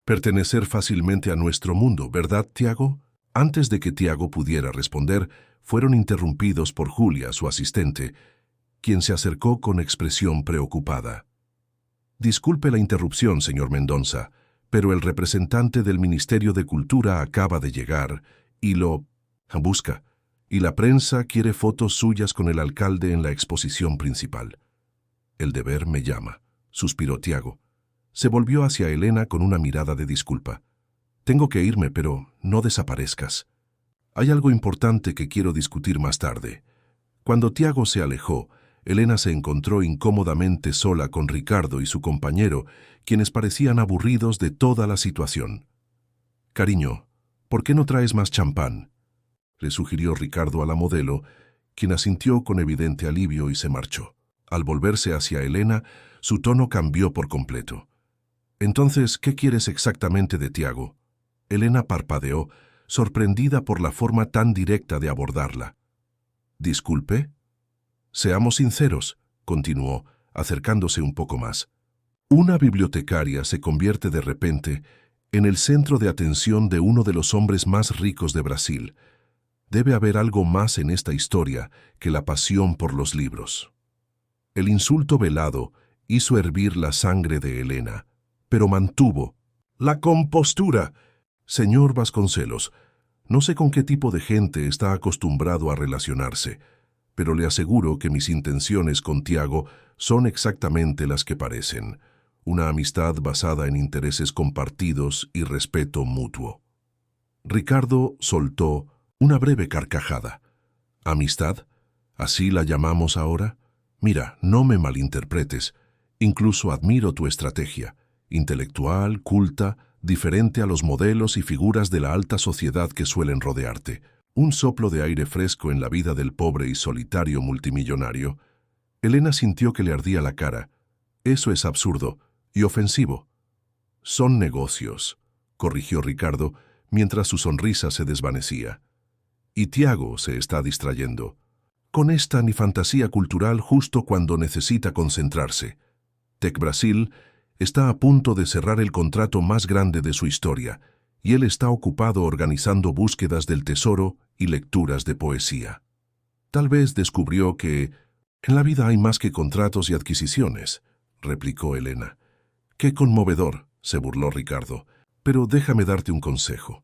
pertenecer fácilmente a nuestro mundo, ¿verdad, Tiago?» Antes de que Tiago pudiera responder, fueron interrumpidos por Julia, su asistente, quien se acercó con expresión preocupada. «Disculpe la interrupción, señor Mendonça, pero el representante del Ministerio de Cultura acaba de llegar y lo busca, y la prensa quiere fotos suyas con el alcalde en la exposición principal». «El deber me llama», suspiró Tiago. Se volvió hacia Elena con una mirada de disculpa. «Tengo que irme, pero no desaparezcas. Hay algo importante que quiero discutir más tarde». Cuando Tiago se alejó, Elena se encontró incómodamente sola con Ricardo y su compañero, quienes parecían aburridos de toda la situación. «Cariño, ¿por qué no traes más champán?», le sugirió Ricardo a la modelo, quien asintió con evidente alivio y se marchó. Al volverse hacia Elena, su tono cambió por completo. «Entonces, ¿qué quieres exactamente de Tiago?». Elena parpadeó, sorprendida por la forma tan directa de abordarla. «¿Disculpe?» «Seamos sinceros», continuó, acercándose un poco más. «Una bibliotecaria se convierte de repente en el centro de atención de uno de los hombres más ricos de Brasil. Debe haber algo más en esta historia que la pasión por los libros». El insulto velado hizo hervir la sangre de Elena, pero mantuvo la compostura. «Señor Vasconcelos, no sé con qué tipo de gente está acostumbrado a relacionarse, pero le aseguro que mis intenciones con Tiago son exactamente las que parecen. Una amistad basada en intereses compartidos y respeto mutuo». Ricardo soltó una breve carcajada. «¿Amistad? ¿Así la llamamos ahora? Mira, no me malinterpretes. Incluso admiro tu estrategia. Intelectual, culta, diferente a los modelos y figuras de la alta sociedad que suelen rodearte. Un soplo de aire fresco en la vida del pobre y solitario multimillonario». Elena sintió que le ardía la cara. «Eso es absurdo y ofensivo». «Son negocios», corrigió Ricardo, mientras su sonrisa se desvanecía. «Y Tiago se está distrayendo con esta ni fantasía cultural justo cuando necesita concentrarse. Tec Brasil está a punto de cerrar el contrato más grande de su historia, y él está ocupado organizando búsquedas del tesoro y lecturas de poesía. Tal vez descubrió que en la vida hay más que contratos y adquisiciones, replicó Elena. Qué conmovedor, se burló Ricardo, pero déjame darte un consejo.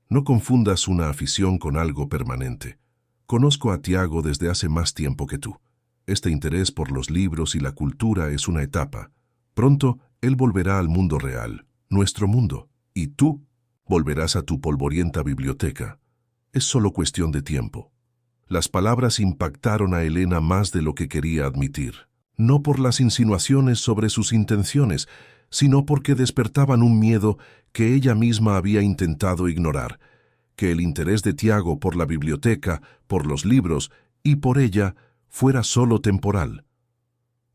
No confundas una afición con algo permanente. Conozco a Tiago desde hace más tiempo que tú. Este interés por los libros y la cultura es una etapa. Pronto, él volverá al mundo real, nuestro mundo, y tú volverás a tu polvorienta biblioteca. Es solo cuestión de tiempo. Las palabras impactaron a Elena más de lo que quería admitir. No por las insinuaciones sobre sus intenciones, sino porque despertaban un miedo que ella misma había intentado ignorar, que el interés de Tiago por la biblioteca, por los libros y por ella fuera solo temporal.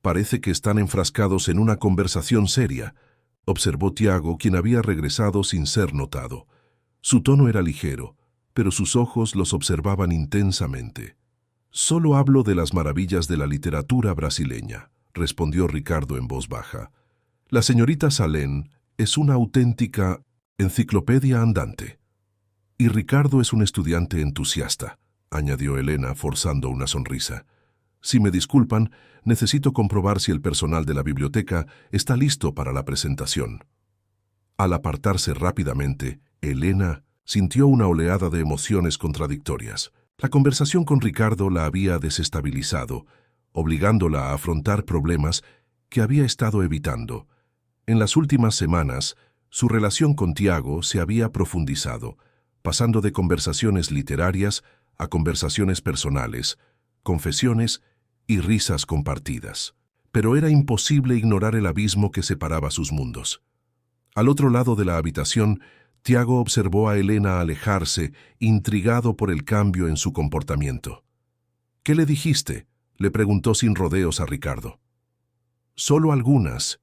Parece que están enfrascados en una conversación seria, observó Tiago, quien había regresado sin ser notado. Su tono era ligero, pero sus ojos los observaban intensamente. Solo hablo de las maravillas de la literatura brasileña, respondió Ricardo en voz baja. La señorita Salén es una auténtica enciclopedia andante. Y Ricardo es un estudiante entusiasta, añadió Elena, forzando una sonrisa. Si me disculpan, necesito comprobar si el personal de la biblioteca está listo para la presentación. Al apartarse rápidamente, Elena sintió una oleada de emociones contradictorias. La conversación con Ricardo la había desestabilizado, obligándola a afrontar problemas que había estado evitando. En las últimas semanas, su relación con Tiago se había profundizado, pasando de conversaciones literarias a conversaciones personales, confesiones y risas compartidas. Pero era imposible ignorar el abismo que separaba sus mundos. Al otro lado de la habitación, Tiago observó a Elena alejarse, intrigado por el cambio en su comportamiento. «¿Qué le dijiste?», le preguntó sin rodeos a Ricardo. «Solo algunas».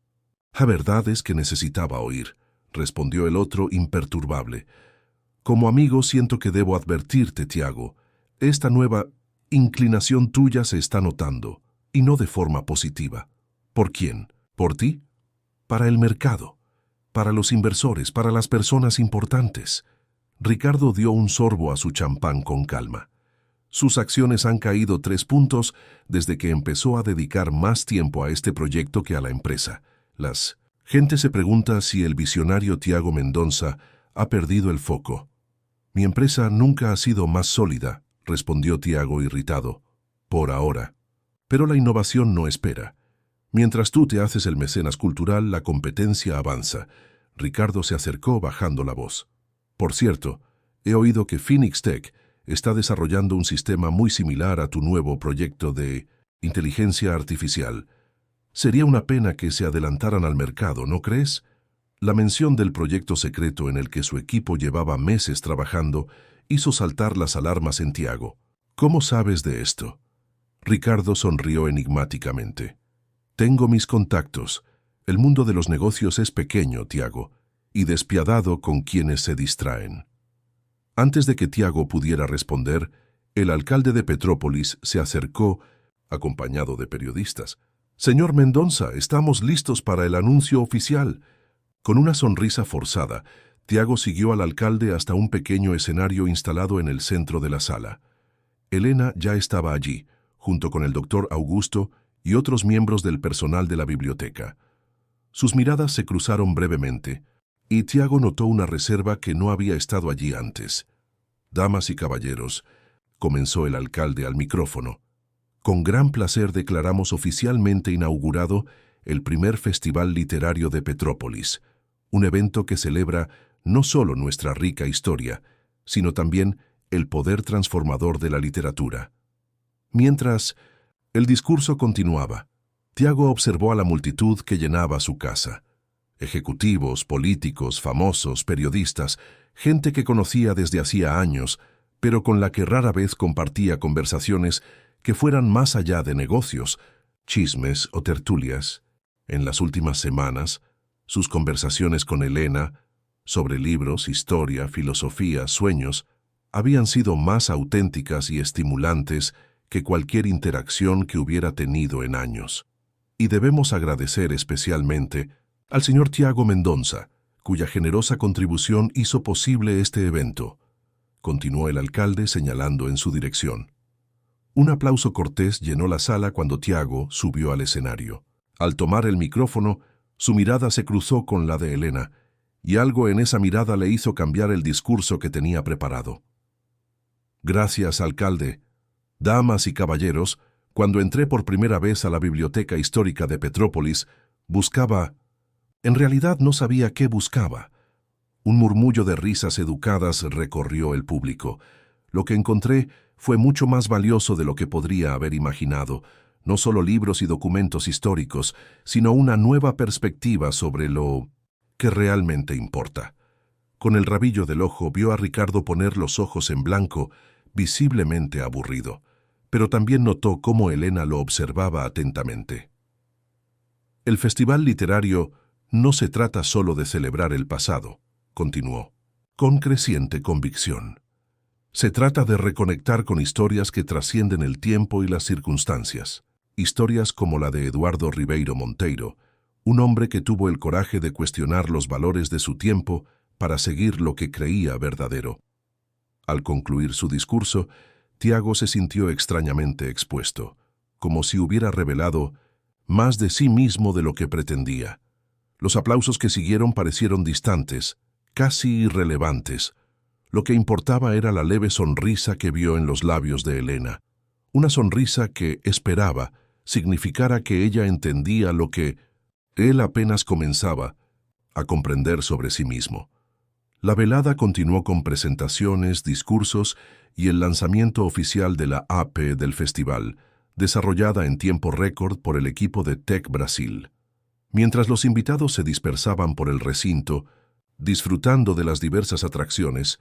«La verdad es que necesitaba oír», respondió el otro imperturbable. «Como amigo siento que debo advertirte, Tiago. Esta nueva inclinación tuya se está notando, y no de forma positiva». «¿Por quién? ¿Por ti?» «Para el mercado. Para los inversores, para las personas importantes». Ricardo dio un sorbo a su champán con calma. Sus acciones han caído 3 puntos desde que empezó a dedicar más tiempo a este proyecto que a la empresa. Gente se pregunta si el visionario Tiago Mendonça ha perdido el foco. «Mi empresa nunca ha sido más sólida», respondió Tiago irritado. «Por ahora. Pero la innovación no espera. Mientras tú te haces el mecenas cultural, la competencia avanza». Ricardo se acercó bajando la voz. «Por cierto, he oído que Phoenix Tech está desarrollando un sistema muy similar a tu nuevo proyecto de inteligencia artificial. Sería una pena que se adelantaran al mercado, ¿no crees?». La mención del proyecto secreto en el que su equipo llevaba meses trabajando hizo saltar las alarmas en Tiago. «¿Cómo sabes de esto?». Ricardo sonrió enigmáticamente. «Tengo mis contactos. El mundo de los negocios es pequeño, Tiago, y despiadado con quienes se distraen». Antes de que Tiago pudiera responder, el alcalde de Petrópolis se acercó, acompañado de periodistas. «Señor Mendonça, estamos listos para el anuncio oficial». Con una sonrisa forzada, Tiago siguió al alcalde hasta un pequeño escenario instalado en el centro de la sala. Elena ya estaba allí, junto con el doctor Augusto y otros miembros del personal de la biblioteca. Sus miradas se cruzaron brevemente, y Tiago notó una reserva que no había estado allí antes. «Damas y caballeros», comenzó el alcalde al micrófono, «con gran placer declaramos oficialmente inaugurado el primer Festival Literario de Petrópolis, un evento que celebra no solo nuestra rica historia, sino también el poder transformador de la literatura». Mientras el discurso continuaba, Tiago observó a la multitud que llenaba su casa. Ejecutivos, políticos, famosos, periodistas, gente que conocía desde hacía años, pero con la que rara vez compartía conversaciones que fueran más allá de negocios, chismes o tertulias. En las últimas semanas, sus conversaciones con Elena, sobre libros, historia, filosofía, sueños, habían sido más auténticas y estimulantes que cualquier interacción que hubiera tenido en años. Y debemos agradecer especialmente al señor Tiago Mendonça, cuya generosa contribución hizo posible este evento, continuó el alcalde señalando en su dirección. Un aplauso cortés llenó la sala cuando Tiago subió al escenario. Al tomar el micrófono, su mirada se cruzó con la de Elena, y algo en esa mirada le hizo cambiar el discurso que tenía preparado. Gracias, alcalde. Damas y caballeros, cuando entré por primera vez a la Biblioteca Histórica de Petrópolis, buscaba... En realidad no sabía qué buscaba. Un murmullo de risas educadas recorrió el público. Lo que encontré fue mucho más valioso de lo que podría haber imaginado, no solo libros y documentos históricos, sino una nueva perspectiva sobre lo que realmente importa. Con el rabillo del ojo vio a Ricardo poner los ojos en blanco, visiblemente aburrido, pero también notó cómo Elena lo observaba atentamente. El festival literario no se trata solo de celebrar el pasado, continuó, con creciente convicción. Se trata de reconectar con historias que trascienden el tiempo y las circunstancias, historias como la de Eduardo Ribeiro Monteiro, un hombre que tuvo el coraje de cuestionar los valores de su tiempo para seguir lo que creía verdadero. Al concluir su discurso, Tiago se sintió extrañamente expuesto, como si hubiera revelado más de sí mismo de lo que pretendía. Los aplausos que siguieron parecieron distantes, casi irrelevantes. Lo que importaba era la leve sonrisa que vio en los labios de Elena, una sonrisa que esperaba significara que ella entendía lo que él apenas comenzaba a comprender sobre sí mismo. La velada continuó con presentaciones, discursos y el lanzamiento oficial de la AP del festival, desarrollada en tiempo récord por el equipo de Tech Brasil. Mientras los invitados se dispersaban por el recinto, disfrutando de las diversas atracciones,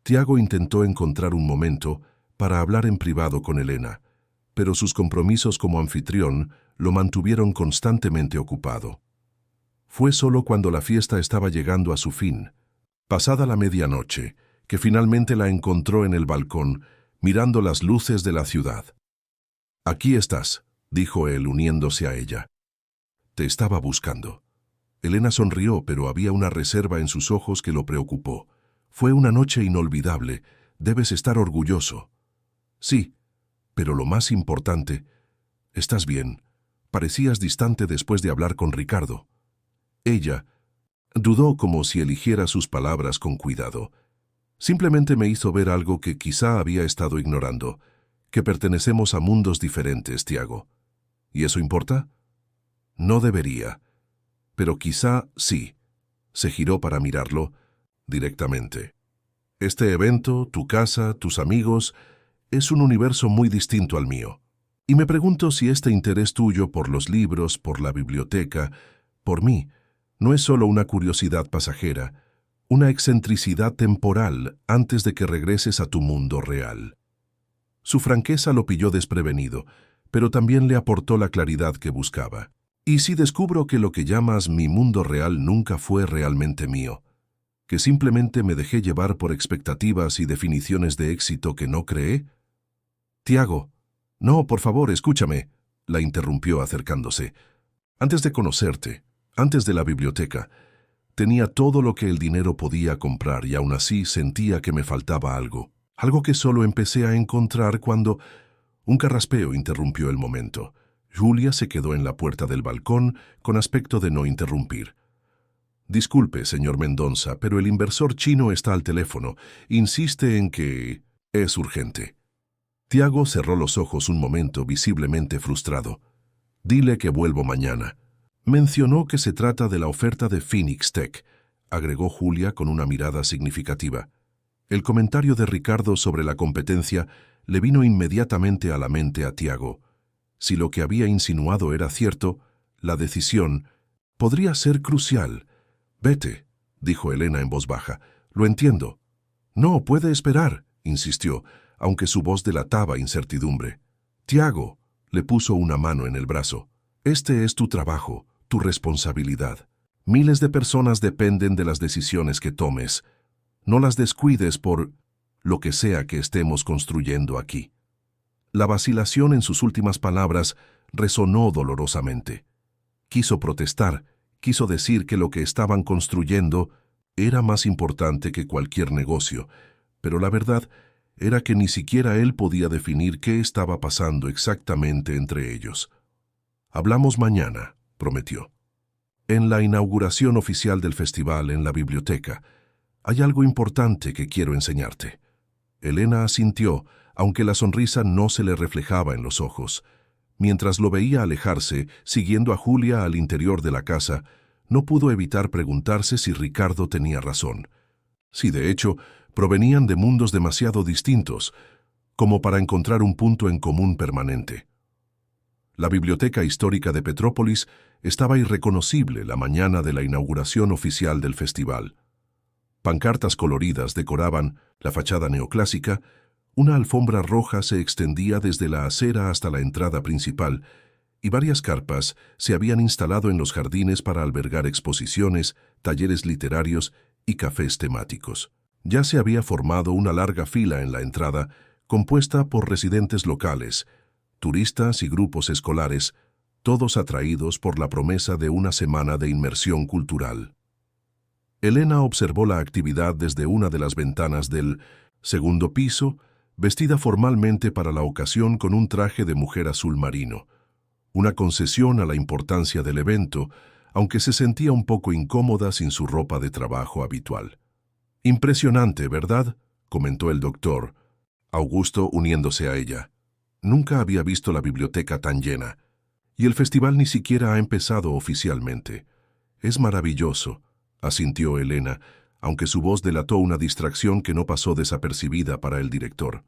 Tiago intentó encontrar un momento para hablar en privado con Elena, pero sus compromisos como anfitrión lo mantuvieron constantemente ocupado. Fue solo cuando la fiesta estaba llegando a su fin, pasada la medianoche, que finalmente la encontró en el balcón, mirando las luces de la ciudad. «Aquí estás», dijo él uniéndose a ella. «Te estaba buscando». Elena sonrió, pero había una reserva en sus ojos que lo preocupó. «Fue una noche inolvidable. Debes estar orgulloso». «Sí, pero lo más importante, estás bien. Parecías distante después de hablar con Ricardo». Ella dudó como si eligiera sus palabras con cuidado. «Simplemente me hizo ver algo que quizá había estado ignorando, que pertenecemos a mundos diferentes, Tiago. ¿Y eso importa? No debería. Pero quizá sí». Se giró para mirarlo directamente. «Este evento, tu casa, tus amigos, es un universo muy distinto al mío. Y me pregunto si este interés tuyo por los libros, por la biblioteca, por mí, no es solo una curiosidad pasajera, una excentricidad temporal antes de que regreses a tu mundo real». Su franqueza lo pilló desprevenido, pero también le aportó la claridad que buscaba. «¿Y si descubro que lo que llamas mi mundo real nunca fue realmente mío? ¿Que simplemente me dejé llevar por expectativas y definiciones de éxito que no creé?» «Tiago, no, por favor, escúchame», la interrumpió acercándose. «Antes de conocerte, antes de la biblioteca, tenía todo lo que el dinero podía comprar y aún así sentía que me faltaba algo. Algo que solo empecé a encontrar cuando...» Un carraspeo interrumpió el momento. Julia se quedó en la puerta del balcón con aspecto de no interrumpir. «Disculpe, señor Mendonça, pero el inversor chino está al teléfono. Insiste en que es urgente». Tiago cerró los ojos un momento, visiblemente frustrado. «Dile que vuelvo mañana». «Mencionó que se trata de la oferta de Phoenix Tech», agregó Julia con una mirada significativa. El comentario de Ricardo sobre la competencia le vino inmediatamente a la mente a Tiago. Si lo que había insinuado era cierto, la decisión podría ser crucial. «Vete», dijo Elena en voz baja. «Lo entiendo». «No, puede esperar», insistió, aunque su voz delataba incertidumbre. «Tiago», le puso una mano en el brazo. «Este es tu trabajo, tu responsabilidad. Miles de personas dependen de las decisiones que tomes. No las descuides por lo que sea que estemos construyendo aquí». La vacilación en sus últimas palabras resonó dolorosamente. Quiso protestar, quiso decir que lo que estaban construyendo Era más importante que cualquier negocio, pero la verdad era que ni siquiera él podía definir qué estaba pasando exactamente entre ellos. Hablamos mañana, prometió. En la inauguración oficial del festival en la biblioteca, hay algo importante que quiero enseñarte. Elena asintió, aunque la sonrisa no se le reflejaba en los ojos. Mientras lo veía alejarse, siguiendo a Julia al interior de la casa, no pudo evitar preguntarse si Ricardo tenía razón. Si de hecho, provenían de mundos demasiado distintos, como para encontrar un punto en común permanente. La Biblioteca Histórica de Petrópolis estaba irreconocible la mañana de la inauguración oficial del festival. Pancartas coloridas decoraban la fachada neoclásica, una alfombra roja se extendía desde la acera hasta la entrada principal, y varias carpas se habían instalado en los jardines para albergar exposiciones, talleres literarios y cafés temáticos. Ya se había formado una larga fila en la entrada, compuesta por residentes locales, turistas y grupos escolares, todos atraídos por la promesa de una semana de inmersión cultural. Elena observó la actividad desde una de las ventanas del segundo piso, vestida formalmente para la ocasión con un traje de mujer azul marino, una concesión a la importancia del evento, aunque se sentía un poco incómoda sin su ropa de trabajo habitual. «Impresionante, ¿verdad?», comentó el doctor, Augusto uniéndose a ella. Nunca había visto la biblioteca tan llena, y el festival ni siquiera ha empezado oficialmente. «Es maravilloso», asintió Elena, aunque su voz delató una distracción que no pasó desapercibida para el director.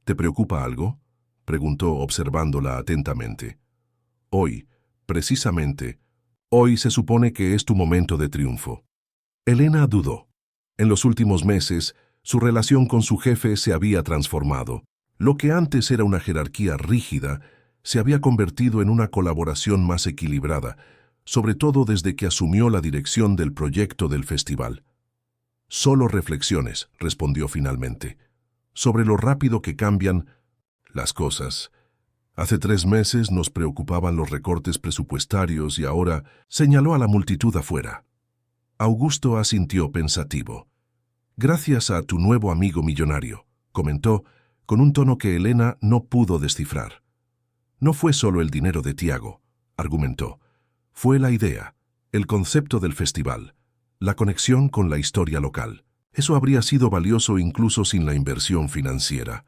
«¿Te preocupa algo?», preguntó observándola atentamente. «Hoy, precisamente, hoy se supone que es tu momento de triunfo». Elena dudó. En los últimos meses, su relación con su jefe se había transformado. Lo que antes era una jerarquía rígida, se había convertido en una colaboración más equilibrada, sobre todo desde que asumió la dirección del proyecto del festival. «Solo reflexiones», respondió finalmente, «sobre lo rápido que cambian las cosas. Hace 3 meses nos preocupaban los recortes presupuestarios y ahora», señaló a la multitud afuera. Augusto asintió pensativo. «Gracias a tu nuevo amigo millonario», comentó, con un tono que Elena no pudo descifrar. «No fue solo el dinero de Tiago», argumentó. «Fue la idea, el concepto del festival, la conexión con la historia local. Eso habría sido valioso incluso sin la inversión financiera».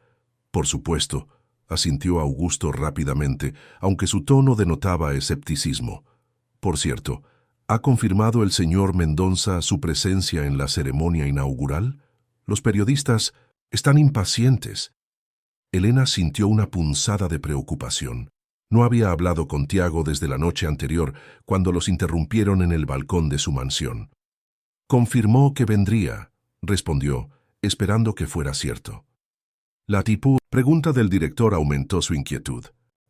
«Por supuesto», asintió Augusto rápidamente, aunque su tono denotaba escepticismo. «Por cierto, ¿ha confirmado el señor Mendoza su presencia en la ceremonia inaugural? Los periodistas están impacientes». Elena sintió una punzada de preocupación. No había hablado con Tiago desde la noche anterior, cuando los interrumpieron en el balcón de su mansión. «Confirmó que vendría», respondió, esperando que fuera cierto. La pregunta del director aumentó su inquietud.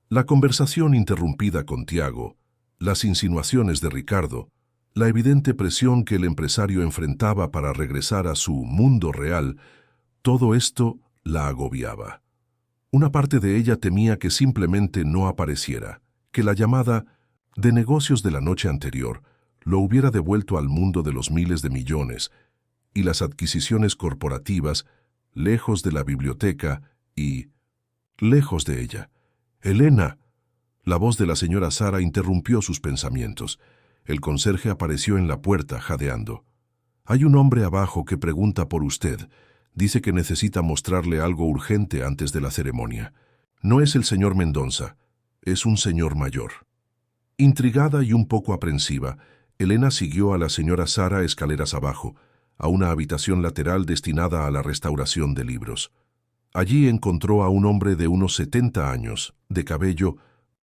La conversación interrumpida con Tiago, las insinuaciones de Ricardo, la evidente presión que el empresario enfrentaba para regresar a su mundo real, todo esto la agobiaba. Una parte de ella temía que simplemente no apareciera, que la llamada de negocios de la noche anterior lo hubiera devuelto al mundo de los miles de millones y las adquisiciones corporativas, lejos de la biblioteca y lejos de ella. «Elena», la voz de la señora Sara interrumpió sus pensamientos. El conserje apareció en la puerta, jadeando. «Hay un hombre abajo que pregunta por usted. Dice que necesita mostrarle algo urgente antes de la ceremonia. No es el señor Mendoza, es un señor mayor». Intrigada y un poco aprensiva, Elena siguió a la señora Sara escaleras abajo, a una habitación lateral destinada a la restauración de libros. Allí encontró a un hombre de unos 70 años, de cabello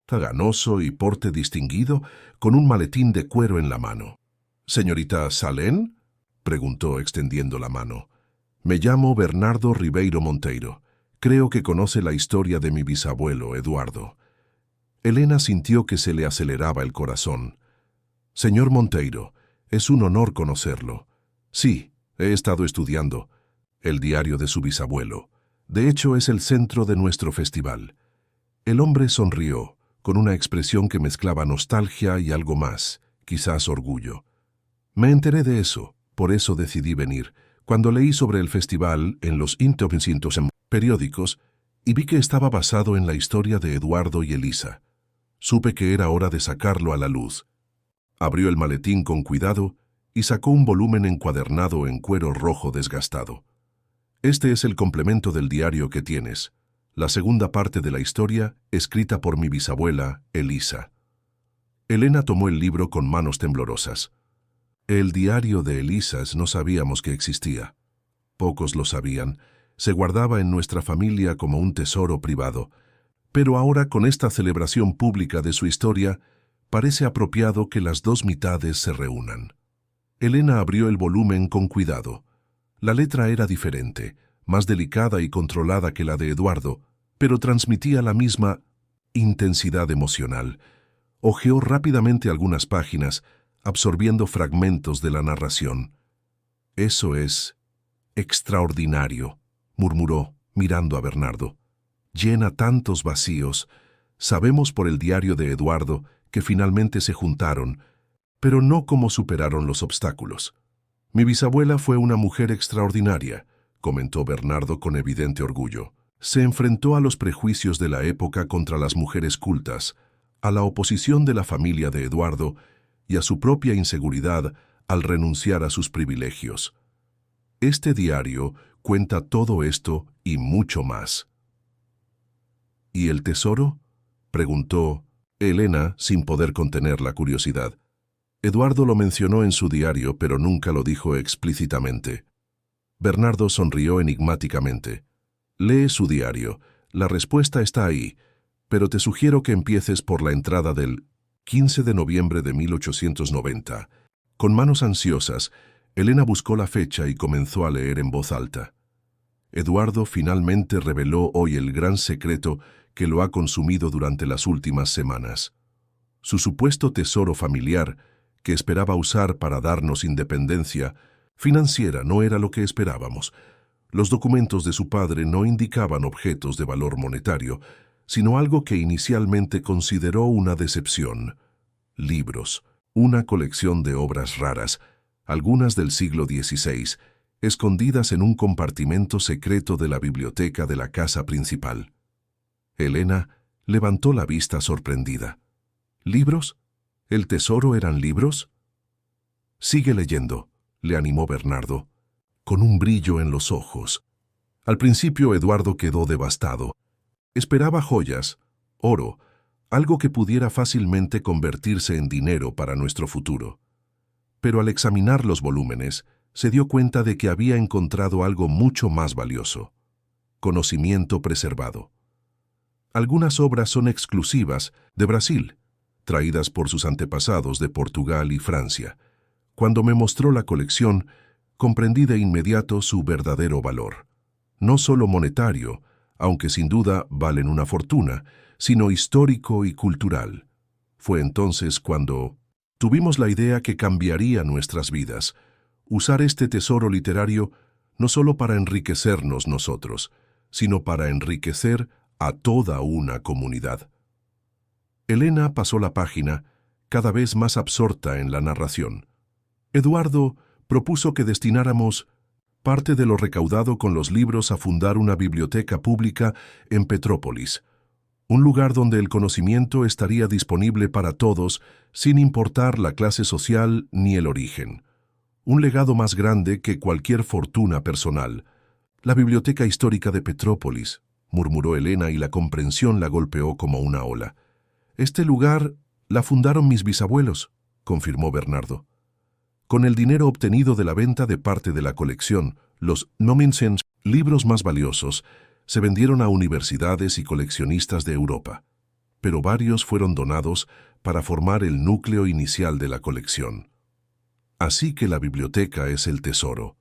ganoso y porte distinguido, con un maletín de cuero en la mano. «¿Señorita Salén?», preguntó extendiendo la mano. «Me llamo Bernardo Ribeiro Monteiro. Creo que conoce la historia de mi bisabuelo, Eduardo». Elena sintió que se le aceleraba el corazón. «Señor Monteiro, es un honor conocerlo. Sí, he estado estudiando el diario de su bisabuelo. De hecho, es el centro de nuestro festival». El hombre sonrió, con una expresión que mezclaba nostalgia y algo más, quizás orgullo. «Me enteré de eso», Por eso decidí venir. Cuando leí sobre el festival en los distintos periódicos y vi que estaba basado en la historia de Eduardo y Elisa, supe que era hora de sacarlo a la luz. Abrió el maletín con cuidado y sacó un volumen encuadernado en cuero rojo desgastado. Este es el complemento del diario que tienes, la segunda parte de la historia escrita por mi bisabuela, Elisa. Elena tomó el libro con manos temblorosas. El diario de Elisas no sabíamos que existía. Pocos lo sabían. Se guardaba en nuestra familia como un tesoro privado. Pero ahora, con esta celebración pública de su historia, parece apropiado que las dos mitades se reúnan. Elena abrió el volumen con cuidado. La letra era diferente, más delicada y controlada que la de Eduardo, pero transmitía la misma intensidad emocional. Hojeó rápidamente algunas páginas, absorbiendo fragmentos de la narración. «Eso es extraordinario», murmuró, mirando a Bernardo. «Llena tantos vacíos. Sabemos por el diario de Eduardo que finalmente se juntaron, pero no cómo superaron los obstáculos. Mi bisabuela fue una mujer extraordinaria», comentó Bernardo con evidente orgullo. «Se enfrentó a los prejuicios de la época contra las mujeres cultas, a la oposición de la familia de Eduardo y a su propia inseguridad al renunciar a sus privilegios. Este diario cuenta todo esto y mucho más». «¿Y el tesoro?», preguntó Elena sin poder contener la curiosidad. Eduardo lo mencionó en su diario, pero nunca lo dijo explícitamente. Bernardo sonrió enigmáticamente. «Lee su diario. La respuesta está ahí, pero te sugiero que empieces por la entrada del 15 de noviembre de 1890. Con manos ansiosas, Elena buscó la fecha y comenzó a leer en voz alta. Eduardo finalmente reveló hoy el gran secreto que lo ha consumido durante las últimas semanas. Su supuesto tesoro familiar, que esperaba usar para darnos independencia financiera, no era lo que esperábamos. Los documentos de su padre no indicaban objetos de valor monetario, sino algo que inicialmente consideró una decepción: libros, una colección de obras raras, algunas del siglo XVI, escondidas en un compartimento secreto de la biblioteca de la casa principal. Elena levantó la vista sorprendida. ¿Libros? ¿El tesoro eran libros? «Sigue leyendo», le animó Bernardo, con un brillo en los ojos. Al principio Eduardo quedó devastado. Esperaba joyas, oro, algo que pudiera fácilmente convertirse en dinero para nuestro futuro. Pero al examinar los volúmenes, se dio cuenta de que había encontrado algo mucho más valioso: conocimiento preservado. Algunas obras son exclusivas de Brasil, traídas por sus antepasados de Portugal y Francia. Cuando me mostró la colección, comprendí de inmediato su verdadero valor. No solo monetario, aunque sin duda valen una fortuna, sino histórico y cultural. Fue entonces cuando tuvimos la idea que cambiaría nuestras vidas: usar este tesoro literario no solo para enriquecernos nosotros, sino para enriquecer a toda una comunidad. Elena pasó la página, cada vez más absorta en la narración. Eduardo propuso que destináramos parte de lo recaudado con los libros a fundar una biblioteca pública en Petrópolis, un lugar donde el conocimiento estaría disponible para todos, sin importar la clase social ni el origen. Un legado más grande que cualquier fortuna personal. «La Biblioteca Histórica de Petrópolis», murmuró Elena, y la comprensión la golpeó como una ola. «Este lugar la fundaron mis bisabuelos», confirmó Bernardo. «Con el dinero obtenido de la venta de parte de la colección, los nominsen, libros más valiosos, se vendieron a universidades y coleccionistas de Europa, pero varios fueron donados para formar el núcleo inicial de la colección. Así que la biblioteca es el tesoro»,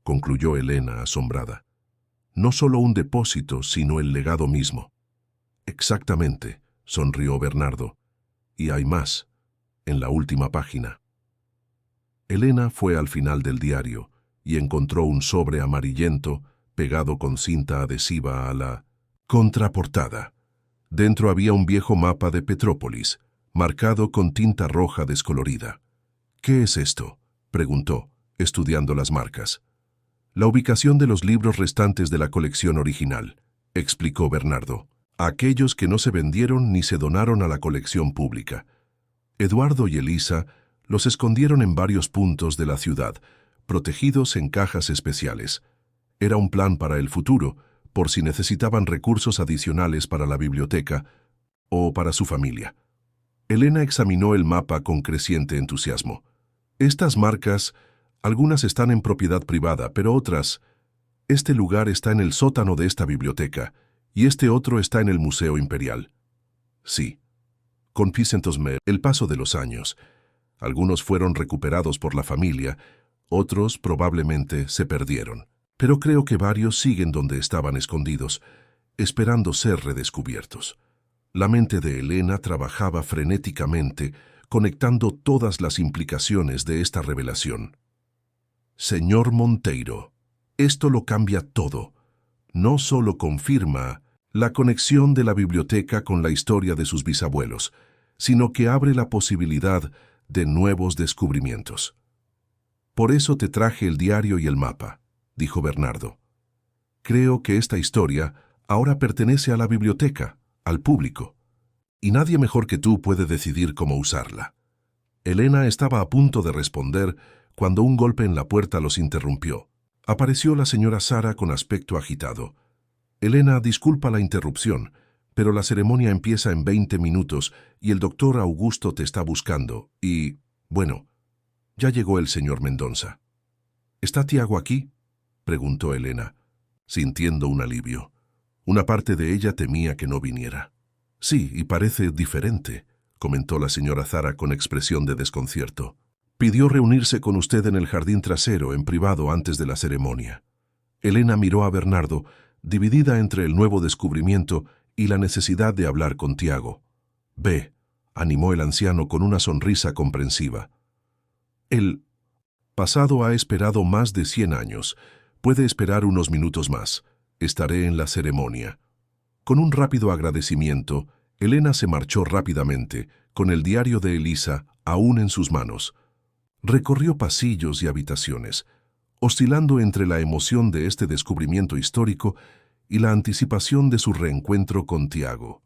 concluyó Elena asombrada. «No solo un depósito, sino el legado mismo». «Exactamente», sonrió Bernardo. «Y hay más, en la última página». Elena fue al final del diario y encontró un sobre amarillento pegado con cinta adhesiva a la contraportada. Dentro había un viejo mapa de Petrópolis, marcado con tinta roja descolorida. «¿Qué es esto?», preguntó. estudiando las marcas. La ubicación de los libros restantes de la colección original, explicó Bernardo. Aquellos que no se vendieron ni se donaron a la colección pública. Eduardo y Elisa los escondieron en varios puntos de la ciudad, protegidos en cajas especiales. Era un plan para el futuro, por si necesitaban recursos adicionales para la biblioteca o para su familia. Elena examinó el mapa con creciente entusiasmo. Estas marcas, algunas están en propiedad privada, pero otras... Este lugar está en el sótano de esta biblioteca, y este otro está en el Museo Imperial. Sí. Con el paso de los años, algunos fueron recuperados por la familia, otros probablemente se perdieron. Pero creo que varios siguen donde estaban escondidos, esperando ser redescubiertos. La mente de Elena trabajaba frenéticamente, conectando todas las implicaciones de esta revelación. Señor Monteiro, esto lo cambia todo. No solo confirma la conexión de la biblioteca con la historia de sus bisabuelos, sino que abre la posibilidad de nuevos descubrimientos. Por eso te traje el diario y el mapa, dijo Bernardo. Creo que esta historia ahora pertenece a la biblioteca, al público, y nadie mejor que tú puede decidir cómo usarla. Elena estaba a punto de responder cuando un golpe en la puerta los interrumpió. Apareció la señora Sara con aspecto agitado. Elena, disculpa la interrupción, pero la ceremonia empieza en 20 minutos y el doctor Augusto te está buscando y, bueno, ya llegó el señor Mendonça. ¿Está Tiago aquí?, preguntó Elena, sintiendo un alivio. Una parte de ella temía que no viniera. Sí, y parece diferente, comentó la señora Sara con expresión de desconcierto. Pidió reunirse con usted en el jardín trasero, en privado, antes de la ceremonia. Elena miró a Bernardo, dividida entre el nuevo descubrimiento y la necesidad de hablar con Tiago. Ve, animó el anciano con una sonrisa comprensiva. El pasado ha esperado más de 100 años. Puede esperar unos minutos más. Estaré en la ceremonia. Con un rápido agradecimiento, Elena se marchó rápidamente, con el diario de Elisa aún en sus manos. Recorrió pasillos y habitaciones, oscilando entre la emoción de este descubrimiento histórico y la anticipación de su reencuentro con Tiago.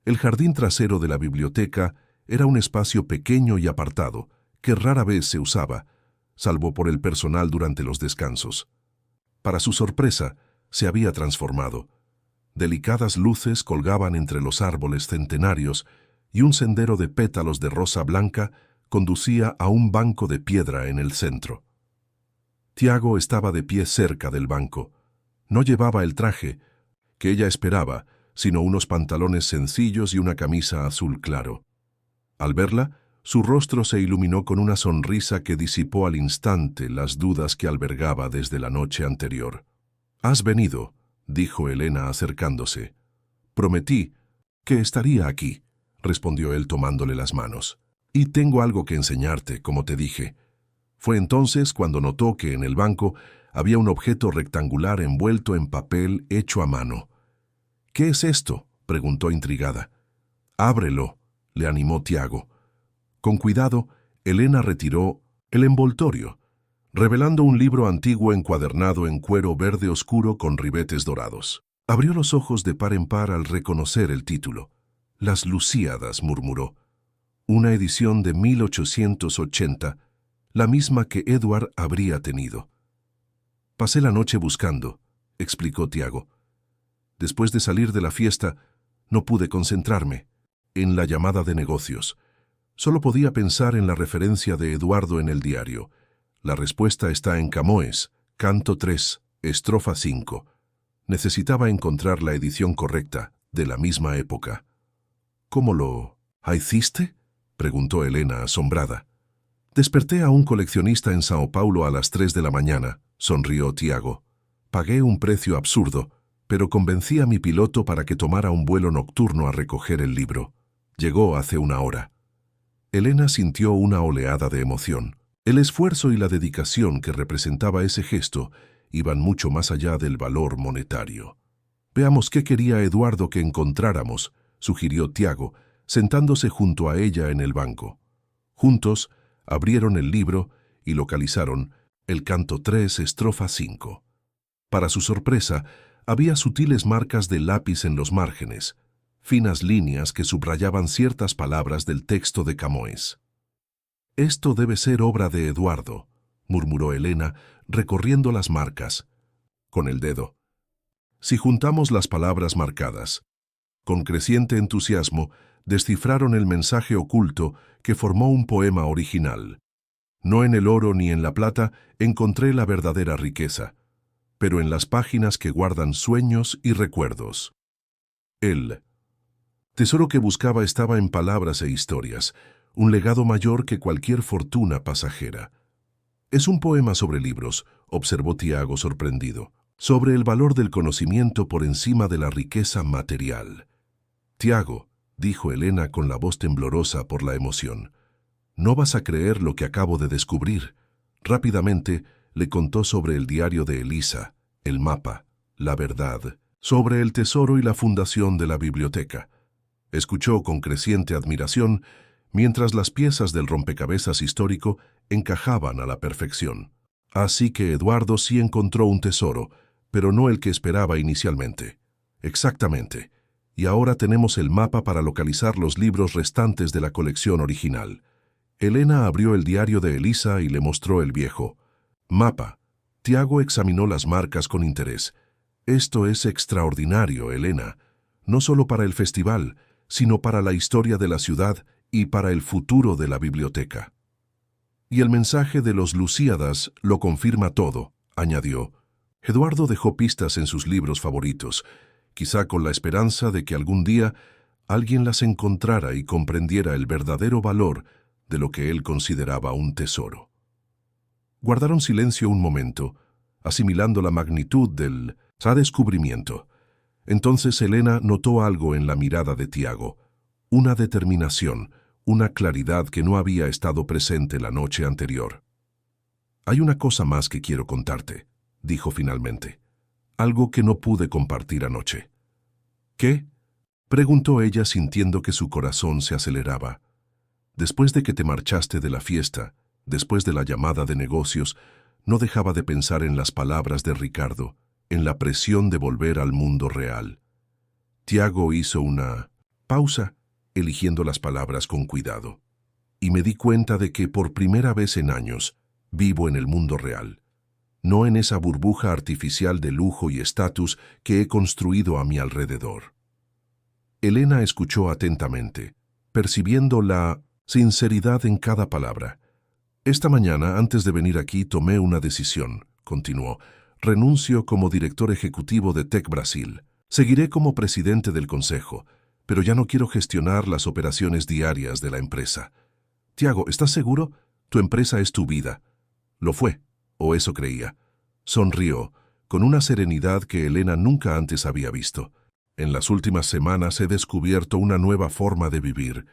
El jardín trasero de la biblioteca era un espacio pequeño y apartado, que rara vez se usaba, salvo por el personal durante los descansos. Para su sorpresa, se había transformado. Delicadas luces colgaban entre los árboles centenarios y un sendero de pétalos de rosa blanca conducía a un banco de piedra en el centro. Tiago estaba de pie cerca del banco. No llevaba el traje que ella esperaba, sino unos pantalones sencillos y una camisa azul claro. Al verla, su rostro se iluminó con una sonrisa que disipó al instante las dudas que albergaba desde la noche anterior. «Has venido», dijo Elena acercándose. «Prometí que estaría aquí», respondió él tomándole las manos. «Y tengo algo que enseñarte, como te dije». Fue entonces cuando notó que en el banco había un objeto rectangular envuelto en papel hecho a mano. «¿Qué es esto?», preguntó intrigada. «Ábrelo», le animó Tiago. Con cuidado, Elena retiró el envoltorio, revelando un libro antiguo encuadernado en cuero verde oscuro con ribetes dorados. Abrió los ojos de par en par al reconocer el título. «Las Lusíadas», murmuró. Una edición de 1880, la misma que Edward habría tenido. «Pasé la noche buscando», explicó Tiago. «Después de salir de la fiesta, no pude concentrarme en la llamada de negocios. Solo podía pensar en la referencia de Eduardo en el diario. La respuesta está en Camões, canto 3, estrofa 5. Necesitaba encontrar la edición correcta, de la misma época». «¿Cómo lo hiciste?», preguntó Elena asombrada. «Desperté a un coleccionista en Sao Paulo a las 3 de la mañana», sonrió Tiago. «Pagué un precio absurdo, pero convencí a mi piloto para que tomara un vuelo nocturno a recoger el libro. Llegó hace una hora». Elena sintió una oleada de emoción. El esfuerzo y la dedicación que representaba ese gesto iban mucho más allá del valor monetario. «Veamos qué quería Eduardo que encontráramos», sugirió Tiago, sentándose junto a ella en el banco. Juntos abrieron el libro y localizaron el canto 3, estrofa 5. Para su sorpresa, había sutiles marcas de lápiz en los márgenes, finas líneas que subrayaban ciertas palabras del texto de Camões. «Esto debe ser obra de Eduardo», murmuró Elena, recorriendo las marcas, con el dedo. Si juntamos las palabras marcadas, con creciente entusiasmo, descifraron el mensaje oculto que formó un poema original. No en el oro ni en la plata encontré la verdadera riqueza, pero en las páginas que guardan sueños y recuerdos. El tesoro que buscaba estaba en palabras e historias, un legado mayor que cualquier fortuna pasajera. «Es un poema sobre libros», observó Tiago sorprendido, «sobre el valor del conocimiento por encima de la riqueza material». «Tiago», dijo Elena con la voz temblorosa por la emoción, «no vas a creer lo que acabo de descubrir». Rápidamente le contó sobre el diario de Elisa, el mapa, la verdad, sobre el tesoro y la fundación de la biblioteca. Escuchó con creciente admiración mientras las piezas del rompecabezas histórico encajaban a la perfección. Así que Eduardo sí encontró un tesoro, pero no el que esperaba inicialmente. Exactamente. Y ahora tenemos el mapa para localizar los libros restantes de la colección original. Elena abrió el diario de Elisa y le mostró el viejo mapa. Tiago examinó las marcas con interés. «Esto es extraordinario, Elena, no solo para el festival, sino para la historia de la ciudad y para el futuro de la biblioteca». «Y el mensaje de los Lusíadas lo confirma todo», añadió. Eduardo dejó pistas en sus libros favoritos, quizá con la esperanza de que algún día alguien las encontrara y comprendiera el verdadero valor de lo que él consideraba un tesoro. Guardaron silencio un momento, asimilando la magnitud del descubrimiento. Entonces Elena notó algo en la mirada de Tiago, una determinación, una claridad que no había estado presente la noche anterior. «Hay una cosa más que quiero contarte», dijo finalmente, «algo que no pude compartir anoche». «¿Qué?», preguntó ella sintiendo que su corazón se aceleraba. «Después de que te marchaste de la fiesta, después de la llamada de negocios, no dejaba de pensar en las palabras de Ricardo, en la presión de volver al mundo real». Tiago hizo una pausa, eligiendo las palabras con cuidado. «Y me di cuenta de que por primera vez en años vivo en el mundo real, no en esa burbuja artificial de lujo y estatus que he construido a mi alrededor». Elena escuchó atentamente, percibiendo la sinceridad en cada palabra. «Esta mañana, antes de venir aquí, tomé una decisión», continuó. «Renuncio como director ejecutivo de Tech Brasil. Seguiré como presidente del consejo, pero ya no quiero gestionar las operaciones diarias de la empresa». «Tiago, ¿estás seguro? Tu empresa es tu vida». «Lo fue, o eso creía». Sonrió, con una serenidad que Elena nunca antes había visto. «En las últimas semanas he descubierto una nueva forma de vivir,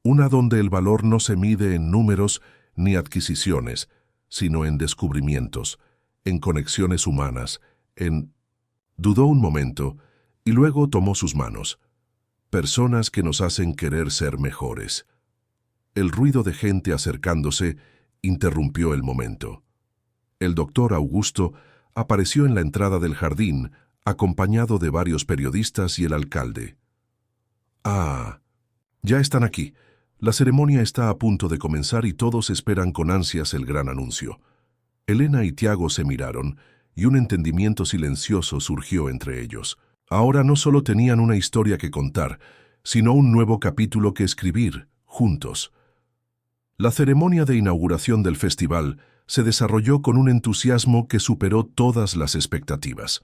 una donde el valor no se mide en números ni adquisiciones, sino en descubrimientos, en conexiones humanas, en...». Dudó un momento y luego tomó sus manos. «Personas que nos hacen querer ser mejores». El ruido de gente acercándose interrumpió el momento. El doctor Augusto apareció en la entrada del jardín, acompañado de varios periodistas y el alcalde. «Ah, ya están aquí. La ceremonia está a punto de comenzar y todos esperan con ansias el gran anuncio». Elena y Tiago se miraron, y un entendimiento silencioso surgió entre ellos. Ahora no solo tenían una historia que contar, sino un nuevo capítulo que escribir, juntos. La ceremonia de inauguración del festival se desarrolló con un entusiasmo que superó todas las expectativas.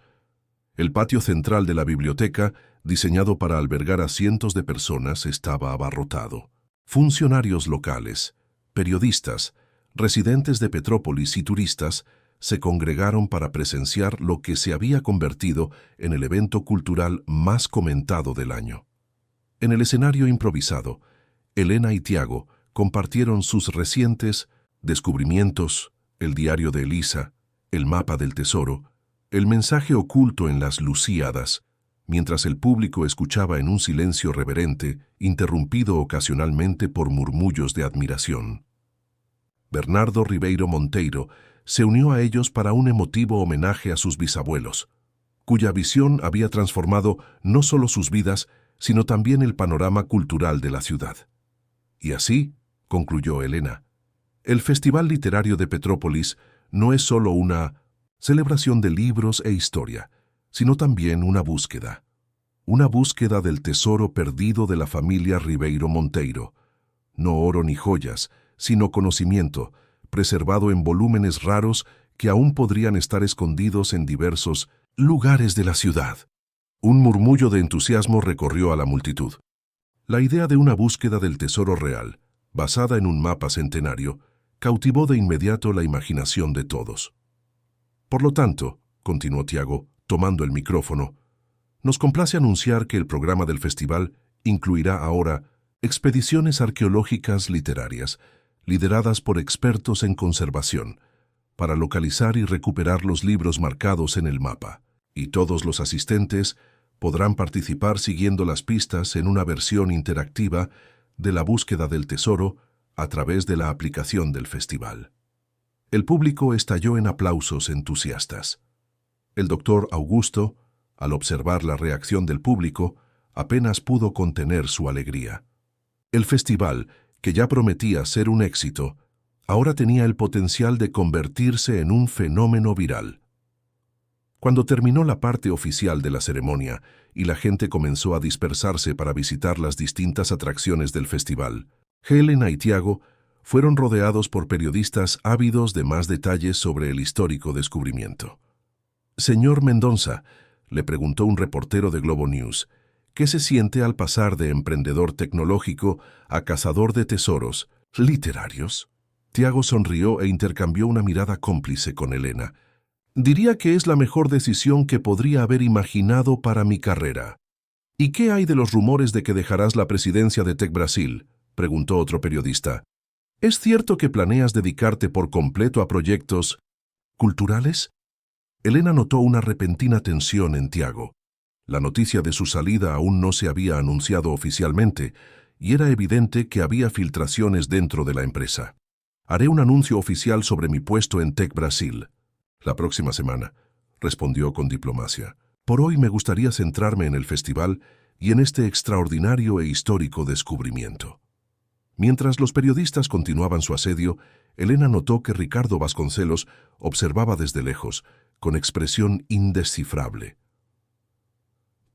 El patio central de la biblioteca, diseñado para albergar a cientos de personas, estaba abarrotado. Funcionarios locales, periodistas, residentes de Petrópolis y turistas se congregaron para presenciar lo que se había convertido en el evento cultural más comentado del año. En el escenario improvisado, Elena y Tiago compartieron sus recientes descubrimientos, el diario de Elisa, el mapa del tesoro, el mensaje oculto en las Lusíadas, mientras el público escuchaba en un silencio reverente, interrumpido ocasionalmente por murmullos de admiración. Bernardo Ribeiro Monteiro se unió a ellos para un emotivo homenaje a sus bisabuelos, cuya visión había transformado no solo sus vidas, sino también el panorama cultural de la ciudad. Y así, concluyó Elena, el Festival Literario de Petrópolis no es solo una celebración de libros e historia, sino también una búsqueda del tesoro perdido de la familia Ribeiro Monteiro, no oro ni joyas, sino conocimiento, preservado en volúmenes raros que aún podrían estar escondidos en diversos lugares de la ciudad. Un murmullo de entusiasmo recorrió a la multitud. La idea de una búsqueda del tesoro real, basada en un mapa centenario, cautivó de inmediato la imaginación de todos. Por lo tanto, continuó Tiago, tomando el micrófono, nos complace anunciar que el programa del festival incluirá ahora expediciones arqueológicas literarias, lideradas por expertos en conservación, para localizar y recuperar los libros marcados en el mapa, y todos los asistentes podrán participar siguiendo las pistas en una versión interactiva de la búsqueda del tesoro a través de la aplicación del festival. El público estalló en aplausos entusiastas. El doctor Augusto, al observar la reacción del público, apenas pudo contener su alegría. El festival, que ya prometía ser un éxito, ahora tenía el potencial de convertirse en un fenómeno viral. Cuando terminó la parte oficial de la ceremonia y la gente comenzó a dispersarse para visitar las distintas atracciones del festival, Helena y Tiago fueron rodeados por periodistas ávidos de más detalles sobre el histórico descubrimiento. «Señor Mendonça», le preguntó un reportero de Globo News, ¿qué se siente al pasar de emprendedor tecnológico a cazador de tesoros literarios? Tiago sonrió e intercambió una mirada cómplice con Elena. «Diría que es la mejor decisión que podría haber imaginado para mi carrera». «¿Y qué hay de los rumores de que dejarás la presidencia de Tec Brasil?», preguntó otro periodista. «¿Es cierto que planeas dedicarte por completo a proyectos culturales?» Elena notó una repentina tensión en Tiago. La noticia de su salida aún no se había anunciado oficialmente, y era evidente que había filtraciones dentro de la empresa. «Haré un anuncio oficial sobre mi puesto en Tec Brasil la próxima semana», respondió con diplomacia. «Por hoy me gustaría centrarme en el festival y en este extraordinario e histórico descubrimiento». Mientras los periodistas continuaban su asedio, Elena notó que Ricardo Vasconcelos observaba desde lejos, con expresión indescifrable.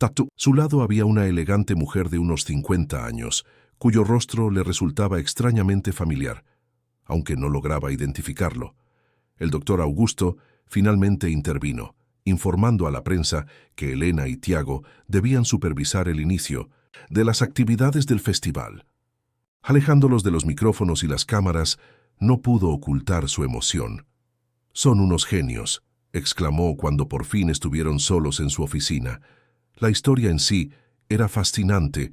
A su lado había una elegante mujer de unos 50 años, cuyo rostro le resultaba extrañamente familiar, aunque no lograba identificarlo. El doctor Augusto finalmente intervino, informando a la prensa que Elena y Tiago debían supervisar el inicio de las actividades del festival. Alejándolos de los micrófonos y las cámaras, no pudo ocultar su emoción. «Son unos genios», exclamó cuando por fin estuvieron solos en su oficina. La historia en sí era fascinante,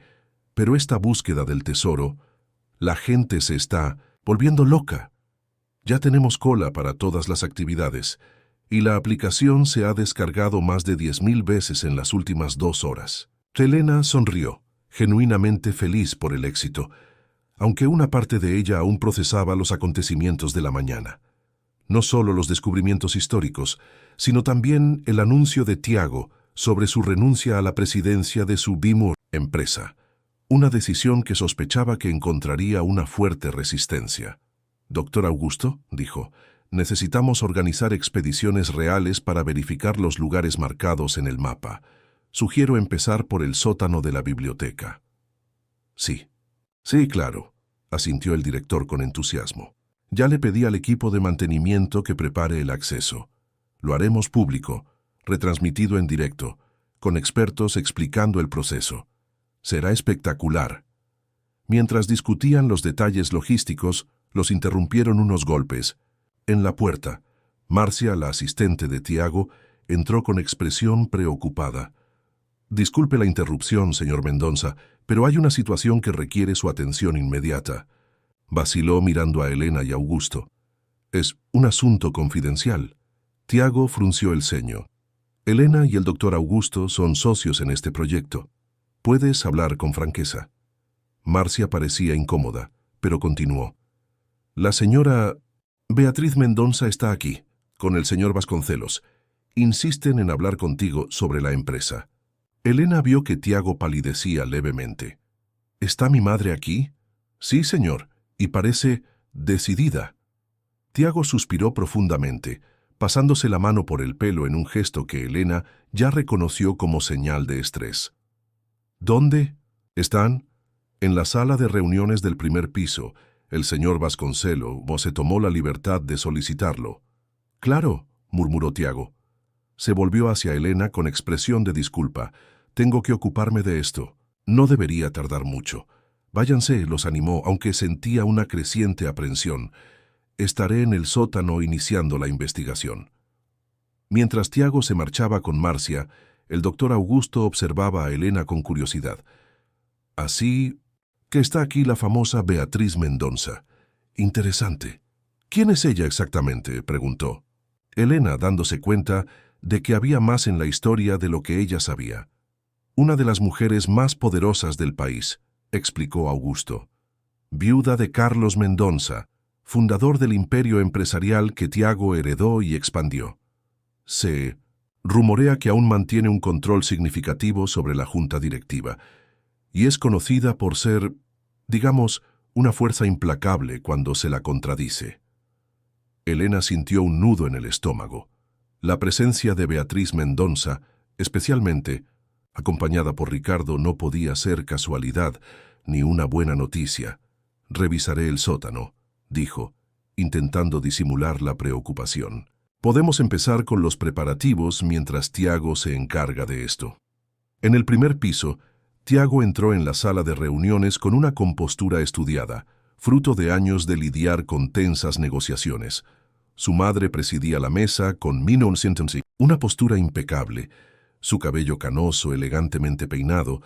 pero esta búsqueda del tesoro, la gente se está volviendo loca. Ya tenemos cola para todas las actividades, y la aplicación se ha descargado más de 10.000 veces en las últimas 2 horas. Elena sonrió, genuinamente feliz por el éxito, aunque una parte de ella aún procesaba los acontecimientos de la mañana. No solo los descubrimientos históricos, sino también el anuncio de Tiago sobre su renuncia a la presidencia de su empresa, una decisión que sospechaba que encontraría una fuerte resistencia. «Doctor Augusto», dijo, «necesitamos organizar expediciones reales para verificar los lugares marcados en el mapa. Sugiero empezar por el sótano de la biblioteca». «Sí». «Sí, claro», asintió el director con entusiasmo. «Ya le pedí al equipo de mantenimiento que prepare el acceso. Lo haremos público, retransmitido en directo, con expertos explicando el proceso. Será espectacular». Mientras discutían los detalles logísticos, los interrumpieron unos golpes. En la puerta, Marcia, la asistente de Tiago, entró con expresión preocupada. «Disculpe la interrupción, señor Mendonça, pero hay una situación que requiere su atención inmediata». Vaciló mirando a Elena y Augusto. «Es un asunto confidencial». Tiago frunció el ceño. «Elena y el doctor Augusto son socios en este proyecto. Puedes hablar con franqueza». Marcia parecía incómoda, pero continuó. «La señora Beatriz Mendonça está aquí, con el señor Vasconcelos. Insisten en hablar contigo sobre la empresa. Elena vio que Tiago palidecía levemente. ¿Está mi madre aquí? Sí, señor, y parece decidida. Tiago suspiró profundamente, pasándose la mano por el pelo en un gesto que Elena ya reconoció como señal de estrés. ¿Dónde? ¿Están? En la sala de reuniones del primer piso. El señor Vasconcelos se tomó la libertad de solicitarlo. Claro, murmuró Tiago. Se volvió hacia Elena con expresión de disculpa. Tengo que ocuparme de esto. No debería tardar mucho. Váyanse, los animó, aunque sentía una creciente aprensión. Estaré en el sótano iniciando la investigación. Mientras Tiago se marchaba con Marcia, el doctor Augusto observaba a Elena con curiosidad. Así que está aquí la famosa Beatriz Mendonça. Interesante. ¿Quién es ella exactamente?, preguntó. Elena, dándose cuenta de que había más en la historia de lo que ella sabía. Una de las mujeres más poderosas del país, explicó Augusto. Viuda de Carlos Mendonça, fundador del imperio empresarial que Tiago heredó y expandió. Se rumorea que aún mantiene un control significativo sobre la junta directiva, y es conocida por ser, digamos, una fuerza implacable cuando se la contradice. Elena sintió un nudo en el estómago. La presencia de Beatriz Mendonça, especialmente acompañada por Ricardo, no podía ser casualidad ni una buena noticia. Revisaré el sótano, dijo, intentando disimular la preocupación. Podemos empezar con los preparativos mientras Tiago se encarga de esto. En el primer piso, Tiago entró en la sala de reuniones con una compostura estudiada, fruto de años de lidiar con tensas negociaciones. Su madre presidía la mesa con una postura impecable, su cabello canoso, elegantemente peinado,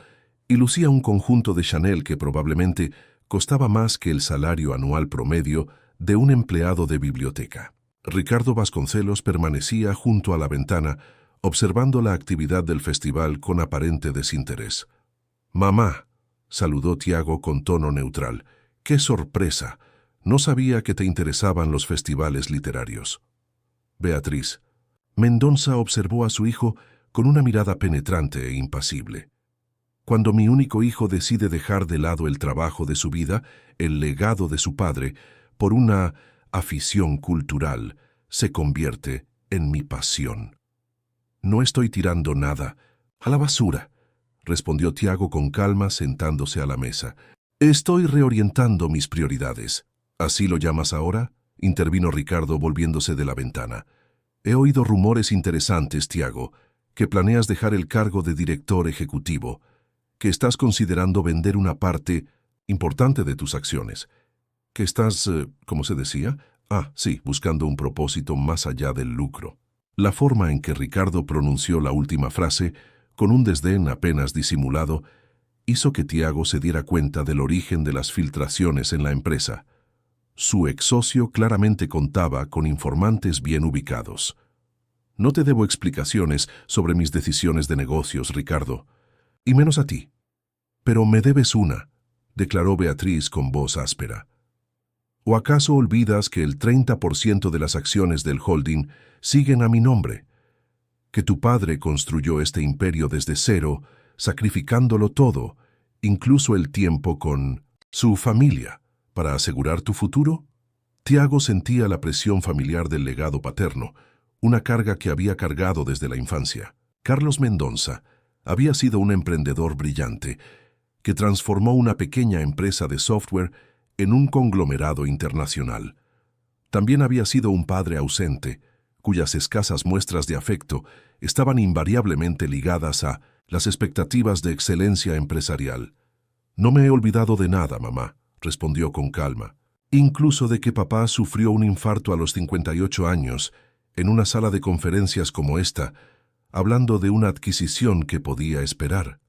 y lucía un conjunto de Chanel que probablemente costaba más que el salario anual promedio de un empleado de biblioteca. Ricardo Vasconcelos permanecía junto a la ventana, observando la actividad del festival con aparente desinterés. «Mamá», saludó Tiago con tono neutral. «¡Qué sorpresa! No sabía que te interesaban los festivales literarios». Beatriz. Mendonça observó a su hijo con una mirada penetrante e impasible. Cuando mi único hijo decide dejar de lado el trabajo de su vida, el legado de su padre, por una afición cultural, se convierte en mi pasión. No estoy tirando nada a la basura, respondió Tiago con calma sentándose a la mesa. Estoy reorientando mis prioridades. ¿Así lo llamas ahora?, intervino Ricardo volviéndose de la ventana. He oído rumores interesantes, Tiago, que planeas dejar el cargo de director ejecutivo, que estás considerando vender una parte importante de tus acciones, que estás, ¿cómo se decía? Sí, buscando un propósito más allá del lucro. La forma en que Ricardo pronunció la última frase, con un desdén apenas disimulado, hizo que Tiago se diera cuenta del origen de las filtraciones en la empresa. Su ex socio claramente contaba con informantes bien ubicados. No te debo explicaciones sobre mis decisiones de negocios, Ricardo, y menos a ti. Pero me debes una, declaró Beatriz con voz áspera. ¿O acaso olvidas que el 30% de las acciones del holding siguen a mi nombre? Que tu padre construyó este imperio desde cero, sacrificándolo todo, incluso el tiempo con su familia, para asegurar tu futuro? Tiago sentía la presión familiar del legado paterno, una carga que había cargado desde la infancia. Carlos Mendonça había sido un emprendedor brillante, que transformó una pequeña empresa de software en un conglomerado internacional. También había sido un padre ausente, cuyas escasas muestras de afecto estaban invariablemente ligadas a las expectativas de excelencia empresarial. «No me he olvidado de nada, mamá», respondió con calma. «Incluso de que papá sufrió un infarto a los 58 años, en una sala de conferencias como esta, hablando de una adquisición que podía esperar».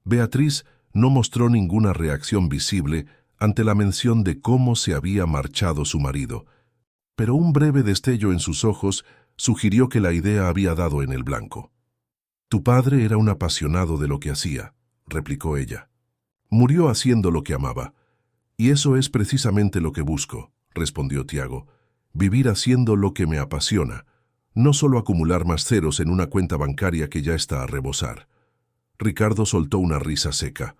Beatriz no mostró ninguna reacción visible ante la mención de cómo se había marchado su marido, pero un breve destello en sus ojos sugirió que la idea había dado en el blanco. «Tu padre era un apasionado de lo que hacía», replicó ella. «Murió haciendo lo que amaba, y eso es precisamente lo que busco», respondió Tiago. Vivir haciendo lo que me apasiona, no solo acumular más ceros en una cuenta bancaria que ya está a rebosar. Ricardo soltó una risa seca.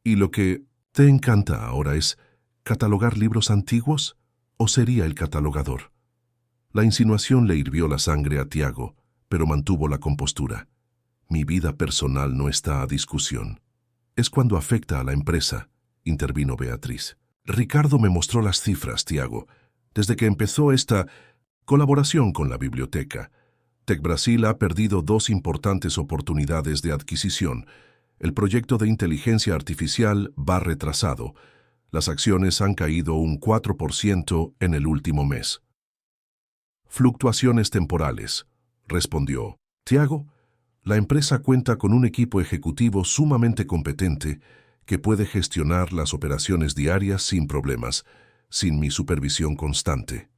¿Y lo que te encanta ahora es catalogar libros antiguos? ¿O sería el catalogador? La insinuación le hirvió la sangre a Tiago, pero mantuvo la compostura. Mi vida personal no está a discusión. Es cuando afecta a la empresa, intervino Beatriz. Ricardo me mostró las cifras, Tiago, desde que empezó esta colaboración con la biblioteca. Tec Brasil ha perdido 2 importantes oportunidades de adquisición. El proyecto de inteligencia artificial va retrasado. Las acciones han caído un 4% en el último mes. Fluctuaciones temporales, respondió. Tiago, la empresa cuenta con un equipo ejecutivo sumamente competente que puede gestionar las operaciones diarias sin problemas, sin mi supervisión constante.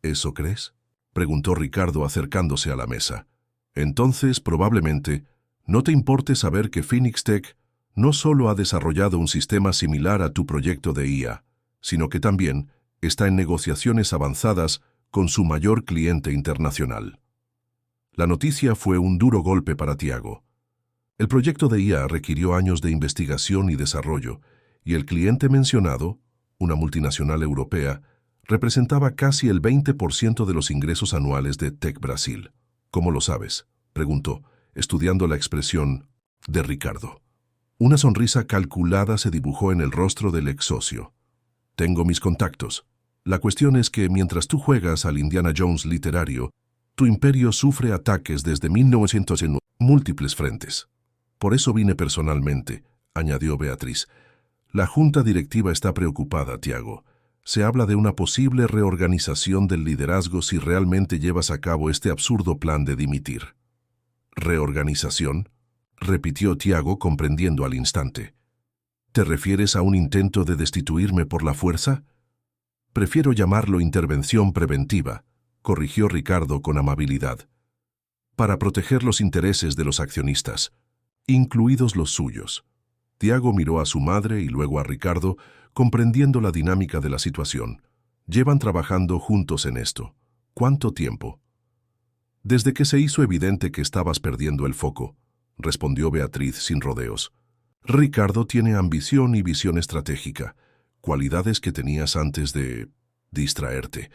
¿Eso crees?, preguntó Ricardo acercándose a la mesa. Entonces, probablemente, no te importe saber que Phoenix Tech no solo ha desarrollado un sistema similar a tu proyecto de IA, sino que también está en negociaciones avanzadas con su mayor cliente internacional. La noticia fue un duro golpe para Tiago. El proyecto de IA requirió años de investigación y desarrollo, y el cliente mencionado, una multinacional europea, representaba casi el 20% de los ingresos anuales de Tec Brasil. ¿Cómo lo sabes?, preguntó, estudiando la expresión de Ricardo. Una sonrisa calculada se dibujó en el rostro del ex socio. Tengo mis contactos. La cuestión es que mientras tú juegas al Indiana Jones literario, tu imperio sufre ataques desde 1900 en múltiples frentes. Por eso vine personalmente, añadió Beatriz. La junta directiva está preocupada, Tiago. Se habla de una posible reorganización del liderazgo si realmente llevas a cabo este absurdo plan de dimitir. ¿Reorganización?, repitió Tiago, comprendiendo al instante. ¿Te refieres a un intento de destituirme por la fuerza? Prefiero llamarlo intervención preventiva, corrigió Ricardo con amabilidad, para proteger los intereses de los accionistas, incluidos los suyos. Tiago miró a su madre y luego a Ricardo, comprendiendo la dinámica de la situación. Llevan trabajando juntos en esto. ¿Cuánto tiempo? Desde que se hizo evidente que estabas perdiendo el foco, respondió Beatriz sin rodeos. Ricardo tiene ambición y visión estratégica, cualidades que tenías antes de distraerte.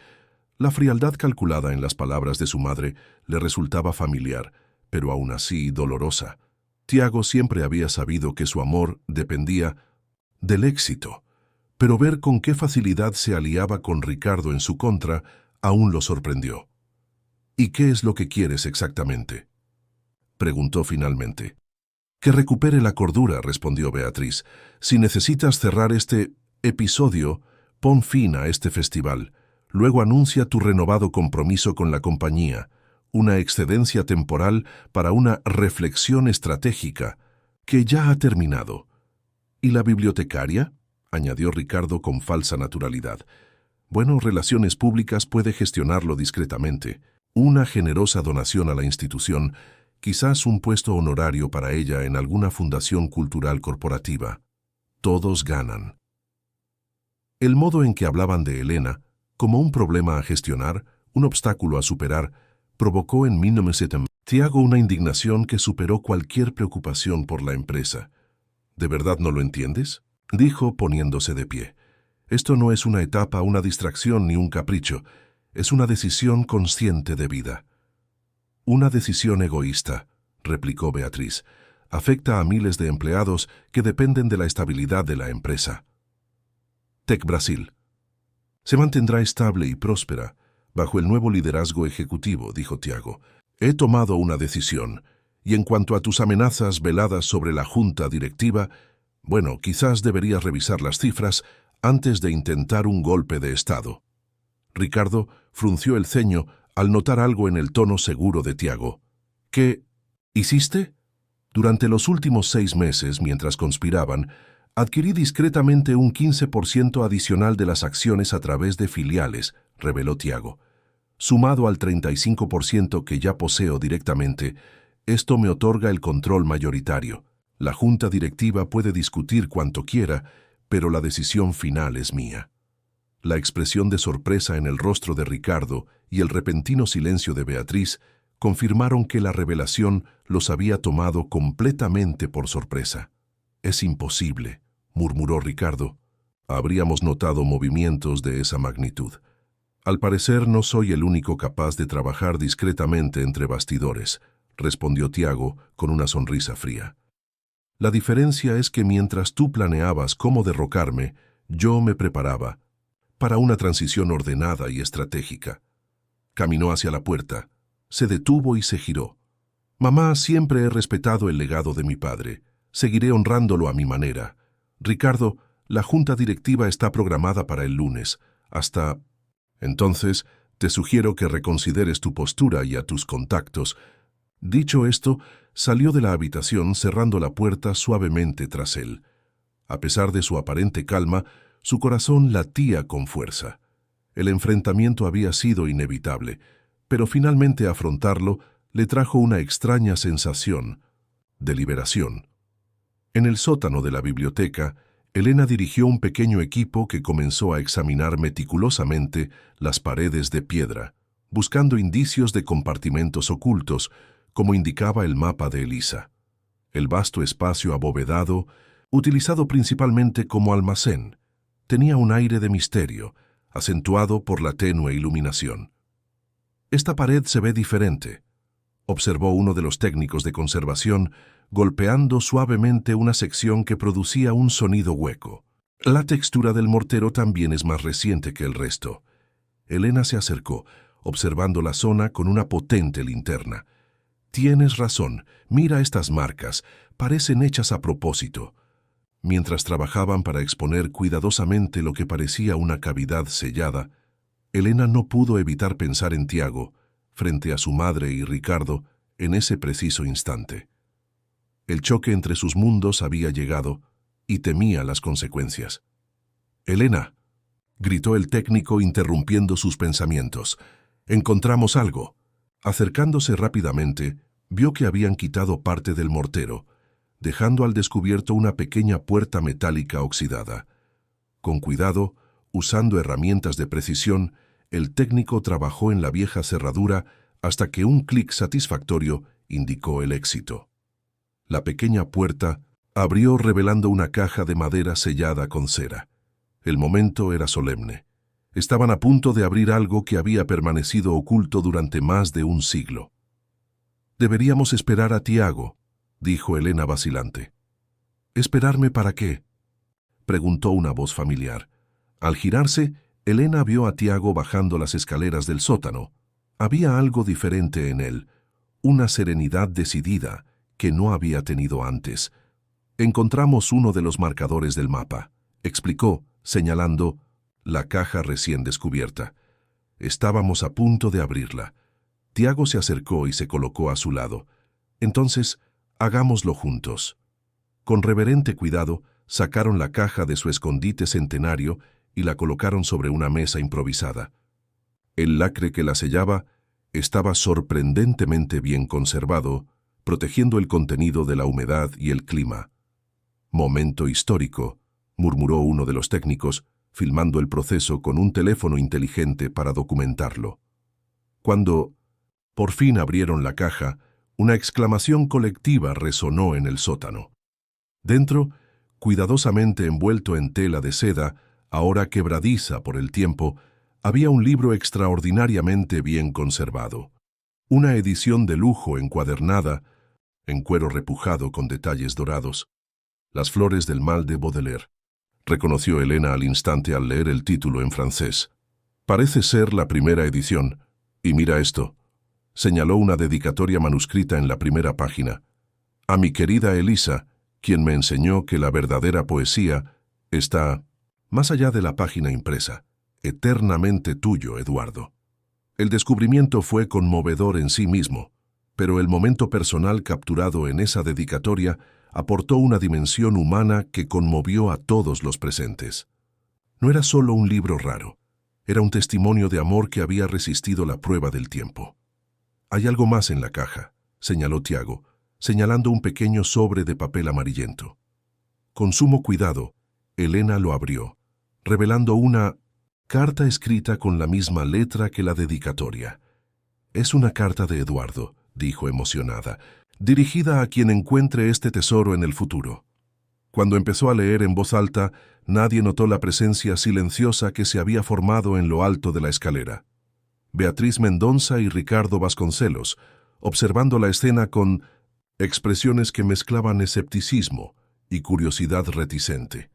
La frialdad calculada en las palabras de su madre le resultaba familiar, pero aún así dolorosa. Tiago siempre había sabido que su amor dependía del éxito, pero ver con qué facilidad se aliaba con Ricardo en su contra aún lo sorprendió. ¿Y qué es lo que quieres exactamente?, preguntó finalmente. Que recupere la cordura, respondió Beatriz. Si necesitas cerrar este episodio, pon fin a este festival. Luego anuncia tu renovado compromiso con la compañía, una excedencia temporal para una reflexión estratégica que ya ha terminado. ¿Y la bibliotecaria?, añadió Ricardo con falsa naturalidad. Bueno, Relaciones Públicas puede gestionarlo discretamente. Una generosa donación a la institución, quizás un puesto honorario para ella en alguna fundación cultural corporativa. Todos ganan. El modo en que hablaban de Elena, como un problema a gestionar, un obstáculo a superar, provocó en Tiago una indignación que superó cualquier preocupación por la empresa. ¿De verdad no lo entiendes?, dijo poniéndose de pie. Esto no es una etapa, una distracción ni un capricho. Es una decisión consciente de vida. Una decisión egoísta, replicó Beatriz. Afecta a miles de empleados que dependen de la estabilidad de la empresa. Tec Brasil se mantendrá estable y próspera bajo el nuevo liderazgo ejecutivo, dijo Tiago. He tomado una decisión, y en cuanto a tus amenazas veladas sobre la junta directiva, bueno, quizás deberías revisar las cifras antes de intentar un golpe de estado. Ricardo frunció el ceño al notar algo en el tono seguro de Tiago. ¿Qué hiciste? Durante los últimos 6 meses, mientras conspiraban, adquirí discretamente un 15% adicional de las acciones a través de filiales, reveló Tiago. Sumado al 35% que ya poseo directamente, esto me otorga el control mayoritario. La junta directiva puede discutir cuanto quiera, pero la decisión final es mía. La expresión de sorpresa en el rostro de Ricardo y el repentino silencio de Beatriz confirmaron que la revelación los había tomado completamente por sorpresa. «Es imposible», murmuró Ricardo. «Habríamos notado movimientos de esa magnitud. Al parecer no soy el único capaz de trabajar discretamente entre bastidores», respondió Tiago con una sonrisa fría. «La diferencia es que mientras tú planeabas cómo derrocarme, yo me preparaba para una transición ordenada y estratégica». Caminó hacia la puerta, se detuvo y se giró. «Mamá, siempre he respetado el legado de mi padre. Seguiré honrándolo a mi manera. Ricardo, la junta directiva está programada para el lunes. Hasta entonces, te sugiero que reconsideres tu postura y a tus contactos». Dicho esto, salió de la habitación cerrando la puerta suavemente tras él. A pesar de su aparente calma, su corazón latía con fuerza. El enfrentamiento había sido inevitable, pero finalmente afrontarlo le trajo una extraña sensación de liberación. En el sótano de la biblioteca, Elena dirigió un pequeño equipo que comenzó a examinar meticulosamente las paredes de piedra, buscando indicios de compartimentos ocultos, como indicaba el mapa de Elisa. El vasto espacio abovedado, utilizado principalmente como almacén, tenía un aire de misterio, acentuado por la tenue iluminación. «Esta pared se ve diferente», observó uno de los técnicos de conservación, golpeando suavemente una sección que producía un sonido hueco. «La textura del mortero también es más reciente que el resto». Elena se acercó, observando la zona con una potente linterna. «Tienes razón, mira estas marcas, parecen hechas a propósito». Mientras trabajaban para exponer cuidadosamente lo que parecía una cavidad sellada, Elena no pudo evitar pensar en Tiago, frente a su madre y Ricardo, en ese preciso instante. El choque entre sus mundos había llegado y temía las consecuencias. «Elena», gritó el técnico interrumpiendo sus pensamientos, «encontramos algo». Acercándose rápidamente, vio que habían quitado parte del mortero, dejando al descubierto una pequeña puerta metálica oxidada. Con cuidado, usando herramientas de precisión, el técnico trabajó en la vieja cerradura hasta que un clic satisfactorio indicó el éxito. La pequeña puerta abrió revelando una caja de madera sellada con cera. El momento era solemne. Estaban a punto de abrir algo que había permanecido oculto durante más de un siglo. «Deberíamos esperar a Tiago», dijo Elena vacilante. «¿Esperarme para qué?», preguntó una voz familiar. Al girarse, Elena vio a Tiago bajando las escaleras del sótano. Había algo diferente en él, una serenidad decidida que no había tenido antes. «Encontramos uno de los marcadores del mapa», explicó, señalando la caja recién descubierta. Estábamos a punto de abrirla. Tiago se acercó y se colocó a su lado. «Entonces, hagámoslo juntos». Con reverente cuidado, sacaron la caja de su escondite centenario y la colocaron sobre una mesa improvisada. El lacre que la sellaba estaba sorprendentemente bien conservado, protegiendo el contenido de la humedad y el clima. «Momento histórico», murmuró uno de los técnicos, filmando el proceso con un teléfono inteligente para documentarlo. Cuando por fin abrieron la caja, una exclamación colectiva resonó en el sótano. Dentro, cuidadosamente envuelto en tela de seda, ahora quebradiza por el tiempo, había un libro extraordinariamente bien conservado. Una edición de lujo encuadernada, en cuero repujado con detalles dorados. «Las flores del mal de Baudelaire», reconoció Elena al instante al leer el título en francés. «Parece ser la primera edición. Y mira esto», señaló una dedicatoria manuscrita en la primera página. «A mi querida Elisa, quien me enseñó que la verdadera poesía está más allá de la página impresa. Eternamente tuyo, Eduardo». El descubrimiento fue conmovedor en sí mismo, pero el momento personal capturado en esa dedicatoria aportó una dimensión humana que conmovió a todos los presentes. No era solo un libro raro, era un testimonio de amor que había resistido la prueba del tiempo. «Hay algo más en la caja», señaló Tiago, señalando un pequeño sobre de papel amarillento. Con sumo cuidado, Elena lo abrió, revelando una Carta escrita con la misma letra que la dedicatoria. Es una carta de Eduardo, dijo emocionada, dirigida a quien encuentre este tesoro en el futuro. Cuando empezó a leer en voz alta, nadie notó la presencia silenciosa que se había formado en lo alto de la escalera. Beatriz Mendonza y Ricardo Vasconcelos, observando la escena con expresiones que mezclaban escepticismo y curiosidad reticente.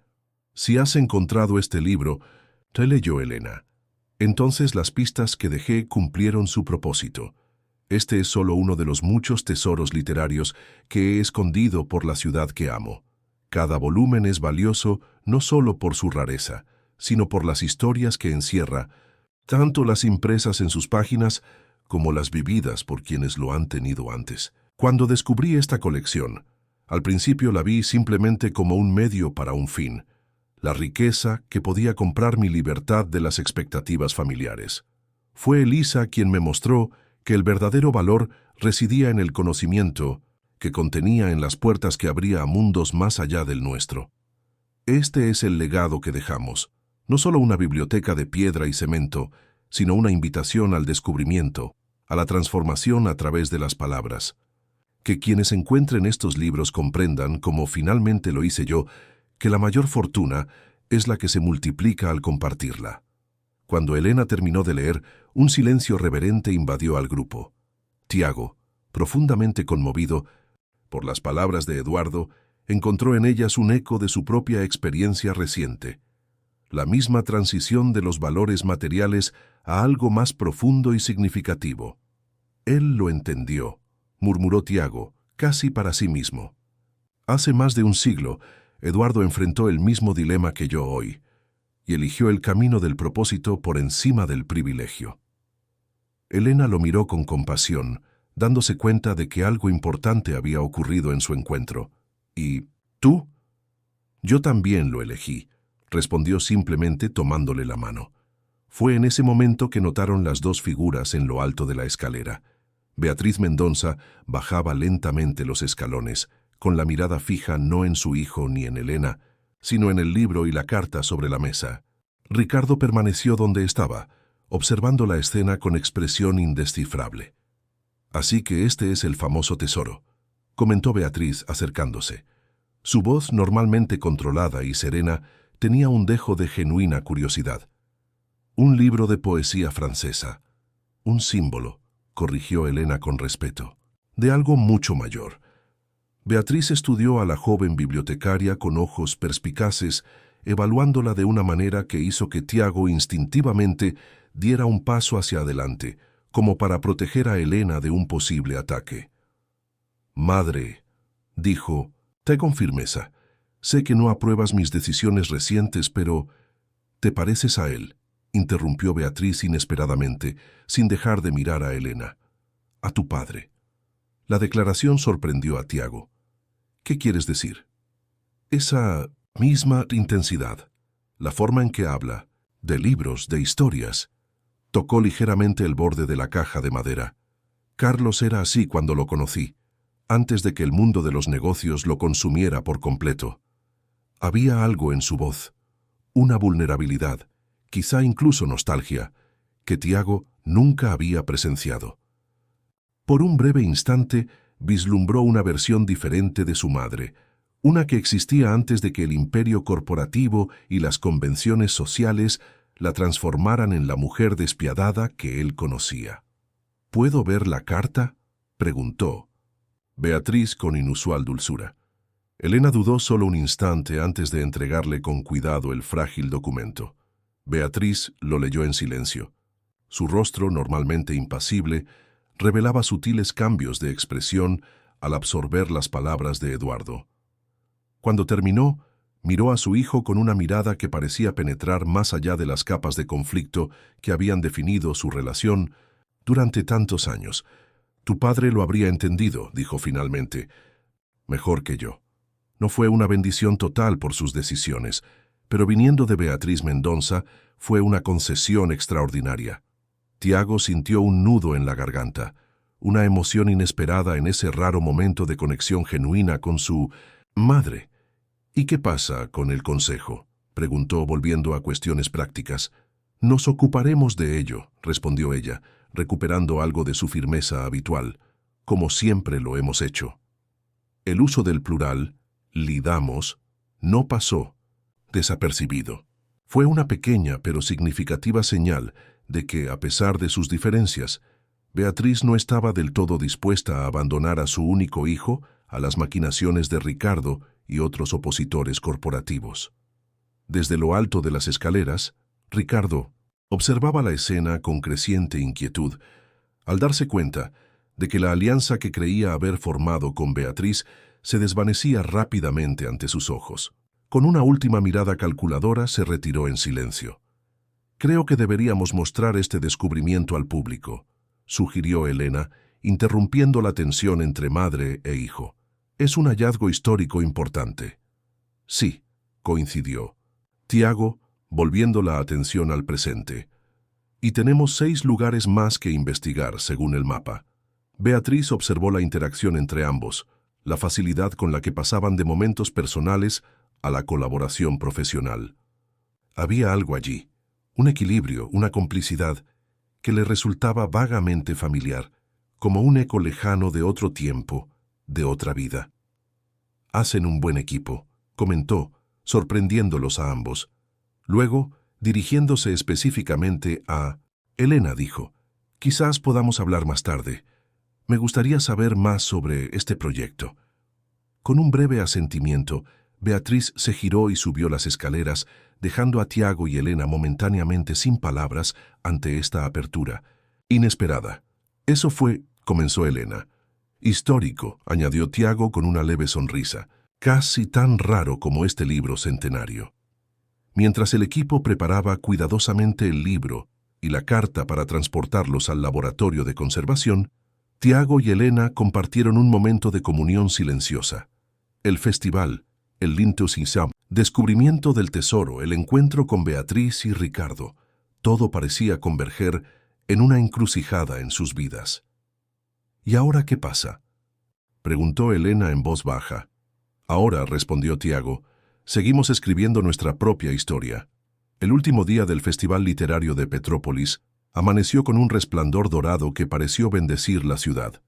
«Si has encontrado este libro», releyó Elena. «Entonces las pistas que dejé cumplieron su propósito. Este es solo uno de los muchos tesoros literarios que he escondido por la ciudad que amo. Cada volumen es valioso no solo por su rareza, sino por las historias que encierra, tanto las impresas en sus páginas como las vividas por quienes lo han tenido antes. Cuando descubrí esta colección, al principio la vi simplemente como un medio para un fin, la riqueza que podía comprar mi libertad de las expectativas familiares. Fue Elisa quien me mostró que el verdadero valor residía en el conocimiento que contenía en las puertas que abría a mundos más allá del nuestro. Este es el legado que dejamos, no solo una biblioteca de piedra y cemento, sino una invitación al descubrimiento, a la transformación a través de las palabras. Que quienes encuentren estos libros comprendan, como finalmente lo hice yo, que la mayor fortuna es la que se multiplica al compartirla». Cuando Elena terminó de leer, un silencio reverente invadió al grupo. Tiago, profundamente conmovido por las palabras de Eduardo, encontró en ellas un eco de su propia experiencia reciente. La misma transición de los valores materiales a algo más profundo y significativo. «Él lo entendió», murmuró Tiago, casi para sí mismo. «Hace más de un siglo, Eduardo enfrentó el mismo dilema que yo hoy, y eligió el camino del propósito por encima del privilegio». Elena lo miró con compasión, dándose cuenta de que algo importante había ocurrido en su encuentro. «¿Y tú?» «Yo también lo elegí», respondió simplemente tomándole la mano. Fue en ese momento que notaron las dos figuras en lo alto de la escalera. Beatriz Mendonza bajaba lentamente los escalones, con la mirada fija no en su hijo ni en Elena, sino en el libro y la carta sobre la mesa. Ricardo permaneció donde estaba, observando la escena con expresión indescifrable. «Así que este es el famoso tesoro», comentó Beatriz acercándose. Su voz, normalmente controlada y serena, tenía un dejo de genuina curiosidad. «Un libro de poesía francesa. Un símbolo», corrigió Elena con respeto, «de algo mucho mayor». Beatriz estudió a la joven bibliotecaria con ojos perspicaces, evaluándola de una manera que hizo que Tiago instintivamente diera un paso hacia adelante, como para proteger a Elena de un posible ataque. «Madre», dijo, «ten firmeza. Sé que no apruebas mis decisiones recientes, pero ¿te pareces a él?», interrumpió Beatriz inesperadamente, sin dejar de mirar a Elena. «A tu padre». La declaración sorprendió a Tiago. «¿Qué quieres decir?» «Esa misma intensidad, la forma en que habla, de libros, de historias». Tocó ligeramente el borde de la caja de madera. «Carlos era así cuando lo conocí, antes de que el mundo de los negocios lo consumiera por completo. Había algo en su voz, una vulnerabilidad, quizá incluso nostalgia, que Tiago nunca había presenciado. Por un breve instante vislumbró una versión diferente de su madre, una que existía antes de que el imperio corporativo y las convenciones sociales la transformaran en la mujer despiadada que él conocía. «¿Puedo ver la carta?», preguntó Beatriz con inusual dulzura. Elena dudó solo un instante antes de entregarle con cuidado el frágil documento. Beatriz lo leyó en silencio. Su rostro, normalmente impasible, revelaba sutiles cambios de expresión al absorber las palabras de Eduardo. Cuando terminó, miró a su hijo con una mirada que parecía penetrar más allá de las capas de conflicto que habían definido su relación durante tantos años. «Tu padre lo habría entendido», dijo finalmente, «mejor que yo. No fue una bendición total por sus decisiones, pero viniendo de Beatriz Mendonza fue una concesión extraordinaria». Tiago sintió un nudo en la garganta, una emoción inesperada en ese raro momento de conexión genuina con su madre. «¿Y qué pasa con el consejo?», preguntó volviendo a cuestiones prácticas. Nos ocuparemos de ello, respondió ella, recuperando algo de su firmeza habitual, como siempre lo hemos hecho. El uso del plural, lidamos, no pasó desapercibido. Fue una pequeña pero significativa señal de que, a pesar de sus diferencias, Beatriz no estaba del todo dispuesta a abandonar a su único hijo a las maquinaciones de Ricardo y otros opositores corporativos. Desde lo alto de las escaleras, Ricardo observaba la escena con creciente inquietud, al darse cuenta de que la alianza que creía haber formado con Beatriz se desvanecía rápidamente ante sus ojos. Con una última mirada calculadora se retiró en silencio. «Creo que deberíamos mostrar este descubrimiento al público», sugirió Elena, interrumpiendo la tensión entre madre e hijo. «Es un hallazgo histórico importante». «Sí», coincidió Tiago, volviendo la atención al presente. «Y tenemos 6 lugares más que investigar, según el mapa». Beatriz observó la interacción entre ambos, la facilidad con la que pasaban de momentos personales a la colaboración profesional. Había algo allí, un equilibrio, una complicidad, que le resultaba vagamente familiar, como un eco lejano de otro tiempo, de otra vida. «Hacen un buen equipo», comentó, sorprendiéndolos a ambos. Luego, dirigiéndose específicamente a Elena, dijo: «Quizás podamos hablar más tarde. Me gustaría saber más sobre este proyecto». Con un breve asentimiento, Beatriz se giró y subió las escaleras, dejando a Tiago y Elena momentáneamente sin palabras ante esta apertura inesperada. «Eso fue», comenzó Elena. «Histórico», añadió Tiago con una leve sonrisa, «casi tan raro como este libro centenario». Mientras el equipo preparaba cuidadosamente el libro y la carta para transportarlos al laboratorio de conservación, Tiago y Elena compartieron un momento de comunión silenciosa. El festival, el Lintusisam, descubrimiento del tesoro, el encuentro con Beatriz y Ricardo, todo parecía converger en una encrucijada en sus vidas. «¿Y ahora qué pasa?», preguntó Elena en voz baja. «Ahora», respondió Tiago, «seguimos escribiendo nuestra propia historia». El último día del Festival Literario de Petrópolis amaneció con un resplandor dorado que pareció bendecir la ciudad.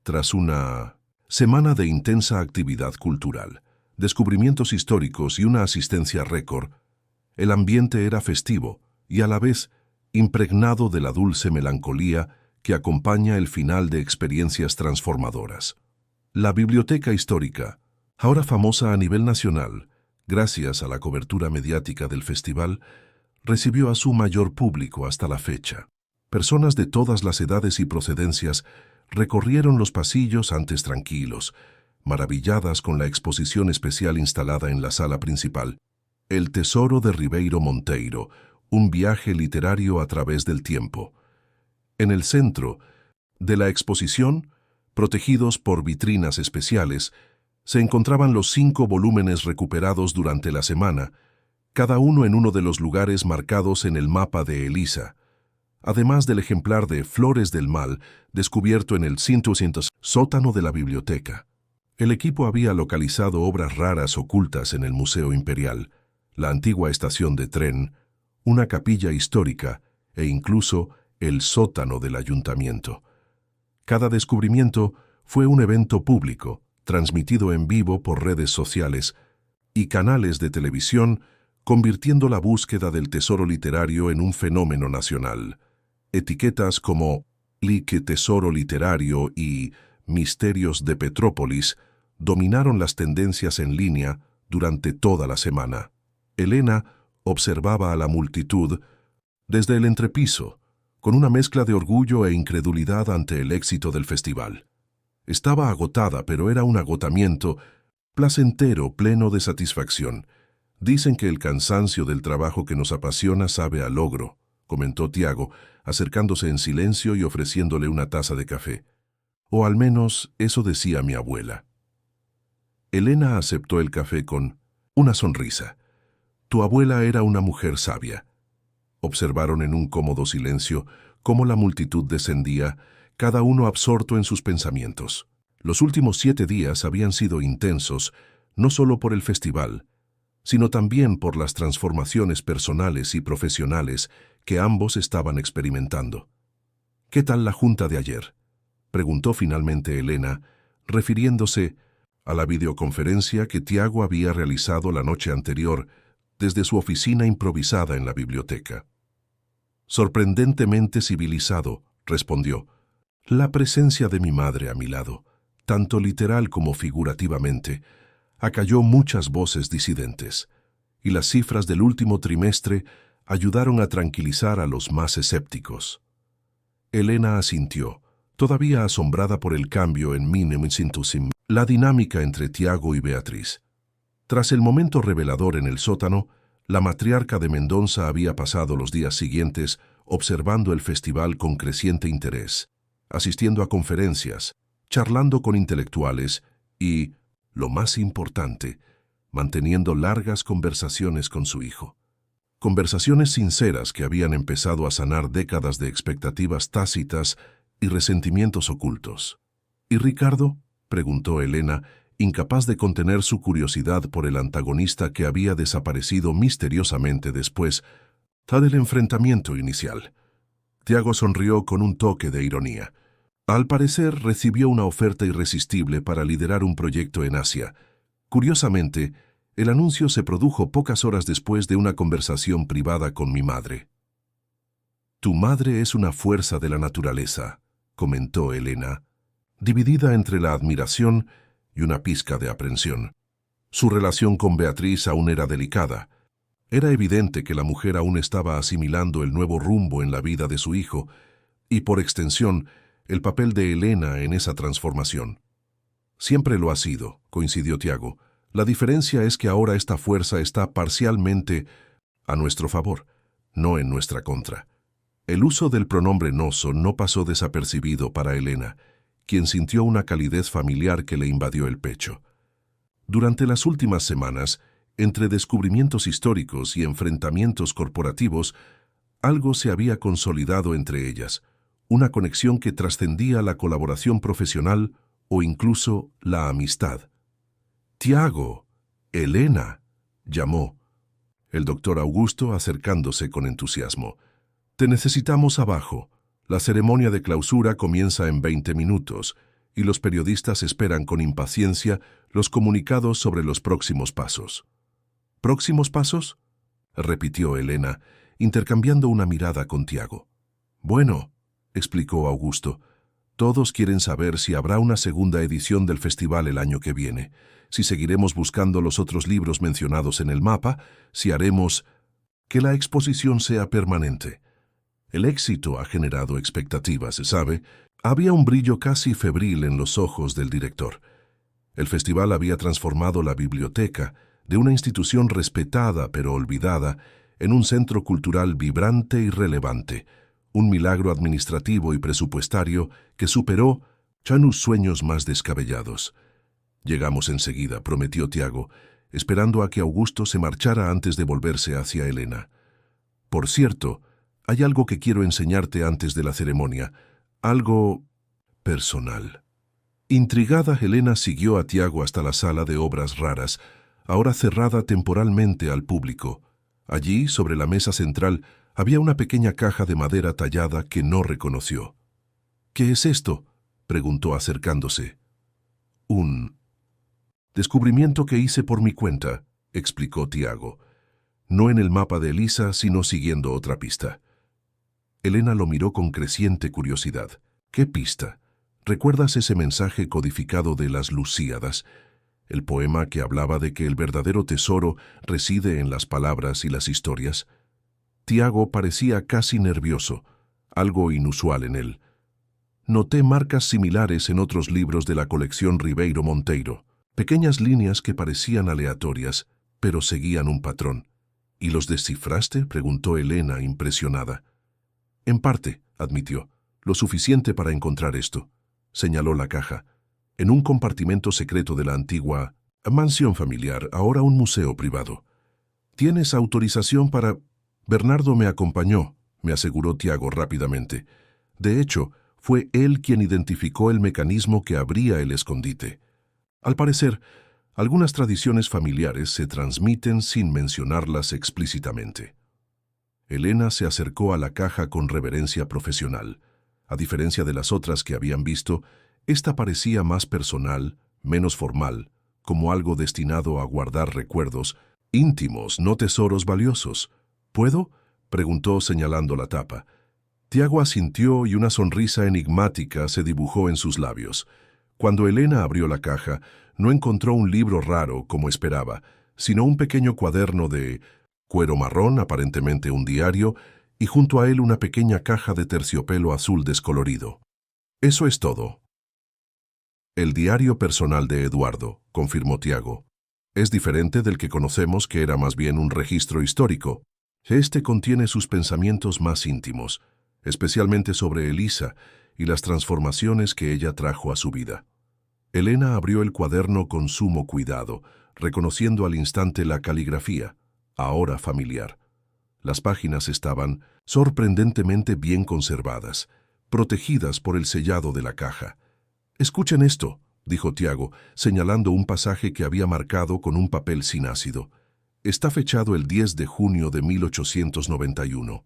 Tras una semana de intensa actividad cultural, descubrimientos históricos y una asistencia récord, el ambiente era festivo y a la vez impregnado de la dulce melancolía que acompaña el final de experiencias transformadoras. La Biblioteca Histórica, ahora famosa a nivel nacional, gracias a la cobertura mediática del festival, recibió a su mayor público hasta la fecha. Personas de todas las edades y procedencias recorrieron los pasillos antes tranquilos, maravilladas con la exposición especial instalada en la sala principal, El Tesoro de Ribeiro Monteiro, un viaje literario a través del tiempo. En el centro de la exposición, protegidos por vitrinas especiales, se encontraban los 5 volúmenes recuperados durante la semana, cada uno en uno de los lugares marcados en el mapa de Elisa, además del ejemplar de Flores del Mal descubierto en el 100 sótano de la biblioteca. El equipo había localizado obras raras ocultas en el Museo Imperial, la antigua estación de tren, una capilla histórica e incluso el sótano del ayuntamiento. Cada descubrimiento fue un evento público, transmitido en vivo por redes sociales y canales de televisión, convirtiendo la búsqueda del tesoro literario en un fenómeno nacional. Etiquetas como Lique Tesoro Literario y Misterios de Petrópolis dominaron las tendencias en línea durante toda la semana. Elena observaba a la multitud desde el entrepiso, con una mezcla de orgullo e incredulidad ante el éxito del festival. Estaba agotada, pero era un agotamiento placentero, pleno de satisfacción. «Dicen que el cansancio del trabajo que nos apasiona sabe a logro», comentó Tiago, acercándose en silencio y ofreciéndole una taza de café. «O al menos eso decía mi abuela». Elena aceptó el café con una sonrisa. «Tu abuela era una mujer sabia». Observaron en un cómodo silencio cómo la multitud descendía, cada uno absorto en sus pensamientos. Los últimos 7 días habían sido intensos, no solo por el festival, sino también por las transformaciones personales y profesionales que ambos estaban experimentando. «¿Qué tal la junta de ayer?», preguntó finalmente Elena, refiriéndose a la videoconferencia que Tiago había realizado la noche anterior desde su oficina improvisada en la biblioteca. «Sorprendentemente civilizado», respondió. «La presencia de mi madre a mi lado, tanto literal como figurativamente, acalló muchas voces disidentes, y las cifras del último trimestre ayudaron a tranquilizar a los más escépticos». Elena asintió, todavía asombrada por el cambio en Minem Sintusim, la dinámica entre Tiago y Beatriz. Tras el momento revelador en el sótano, la matriarca de Mendoza había pasado los días siguientes observando el festival con creciente interés, asistiendo a conferencias, charlando con intelectuales y, lo más importante, manteniendo largas conversaciones con su hijo. Conversaciones sinceras que habían empezado a sanar décadas de expectativas tácitas y resentimientos ocultos. «¿Y Ricardo?», preguntó Elena, incapaz de contener su curiosidad por el antagonista que había desaparecido misteriosamente después del enfrentamiento inicial. Tiago sonrió con un toque de ironía. Al parecer, recibió una oferta irresistible para liderar un proyecto en Asia. Curiosamente, el anuncio se produjo pocas horas después de una conversación privada con mi madre. «Tu madre es una fuerza de la naturaleza», comentó Elena, dividida entre la admiración y una pizca de aprensión. Su relación con Beatriz aún era delicada. Era evidente que la mujer aún estaba asimilando el nuevo rumbo en la vida de su hijo y, por extensión, el papel de Elena en esa transformación. «Siempre lo ha sido», coincidió Tiago. «La diferencia es que ahora esta fuerza está parcialmente a nuestro favor, no en nuestra contra». El uso del pronombre noso no pasó desapercibido para Elena, quien sintió una calidez familiar que le invadió el pecho. Durante las últimas semanas, entre descubrimientos históricos y enfrentamientos corporativos, algo se había consolidado entre ellas, una conexión que trascendía la colaboración profesional o incluso la amistad. «Tiago, Elena», llamó el doctor Augusto acercándose con entusiasmo. «Te necesitamos abajo. La ceremonia de clausura comienza en 20 minutos y los periodistas esperan con impaciencia los comunicados sobre los próximos pasos». «¿Próximos pasos?», repitió Elena, intercambiando una mirada con Tiago. «Bueno», explicó Augusto, «todos quieren saber si habrá una segunda edición del festival el año que viene, si seguiremos buscando los otros libros mencionados en el mapa, si haremos que la exposición sea permanente». El éxito ha generado expectativas, se sabe. Había un brillo casi febril en los ojos del director. El festival había transformado la biblioteca, de una institución respetada pero olvidada, en un centro cultural vibrante y relevante, un milagro administrativo y presupuestario que superó sus sueños más descabellados. «Llegamos enseguida», prometió Tiago, esperando a que Augusto se marchara antes de volverse hacia Elena. «Por cierto, hay algo que quiero enseñarte antes de la ceremonia, algo personal». Intrigada, Elena siguió a Tiago hasta la sala de obras raras, ahora cerrada temporalmente al público. Allí, sobre la mesa central, había una pequeña caja de madera tallada que no reconoció. «¿Qué es esto?», preguntó acercándose. «Un descubrimiento que hice por mi cuenta», explicó Tiago. «No en el mapa de Elisa, sino siguiendo otra pista». Elena lo miró con creciente curiosidad. «¿Qué pista? ¿Recuerdas ese mensaje codificado de las Lusíadas? El poema que hablaba de que el verdadero tesoro reside en las palabras y las historias». Tiago parecía casi nervioso, algo inusual en él. «Noté marcas similares en otros libros de la colección Ribeiro Monteiro, pequeñas líneas que parecían aleatorias, pero seguían un patrón». «¿Y los descifraste?», preguntó Elena, impresionada. «En parte», admitió, «lo suficiente para encontrar esto». Señaló la caja. «En un compartimento secreto de la antigua mansión familiar, ahora un museo privado. ¿Tienes autorización para...?» «Bernardo me acompañó», me aseguró Tiago rápidamente. «De hecho, fue él quien identificó el mecanismo que abría el escondite. Al parecer, algunas tradiciones familiares se transmiten sin mencionarlas explícitamente». Elena se acercó a la caja con reverencia profesional. A diferencia de las otras que habían visto, esta parecía más personal, menos formal, como algo destinado a guardar recuerdos íntimos, no tesoros valiosos. ¿Puedo?, preguntó señalando la tapa. Tiago asintió y una sonrisa enigmática se dibujó en sus labios. Cuando Elena abrió la caja, no encontró un libro raro como esperaba, sino un pequeño cuaderno de cuero marrón, aparentemente un diario, y junto a él una pequeña caja de terciopelo azul descolorido. Eso es todo. El diario personal de Eduardo, confirmó Tiago. Es diferente del que conocemos, que era más bien un registro histórico. Este contiene sus pensamientos más íntimos, especialmente sobre Elisa y las transformaciones que ella trajo a su vida. Elena abrió el cuaderno con sumo cuidado, reconociendo al instante la caligrafía, ahora familiar. Las páginas estaban sorprendentemente bien conservadas, protegidas por el sellado de la caja. «Escuchen esto», dijo Tiago, señalando un pasaje que había marcado con un papel sin ácido. «Está fechado el 10 de junio de 1891.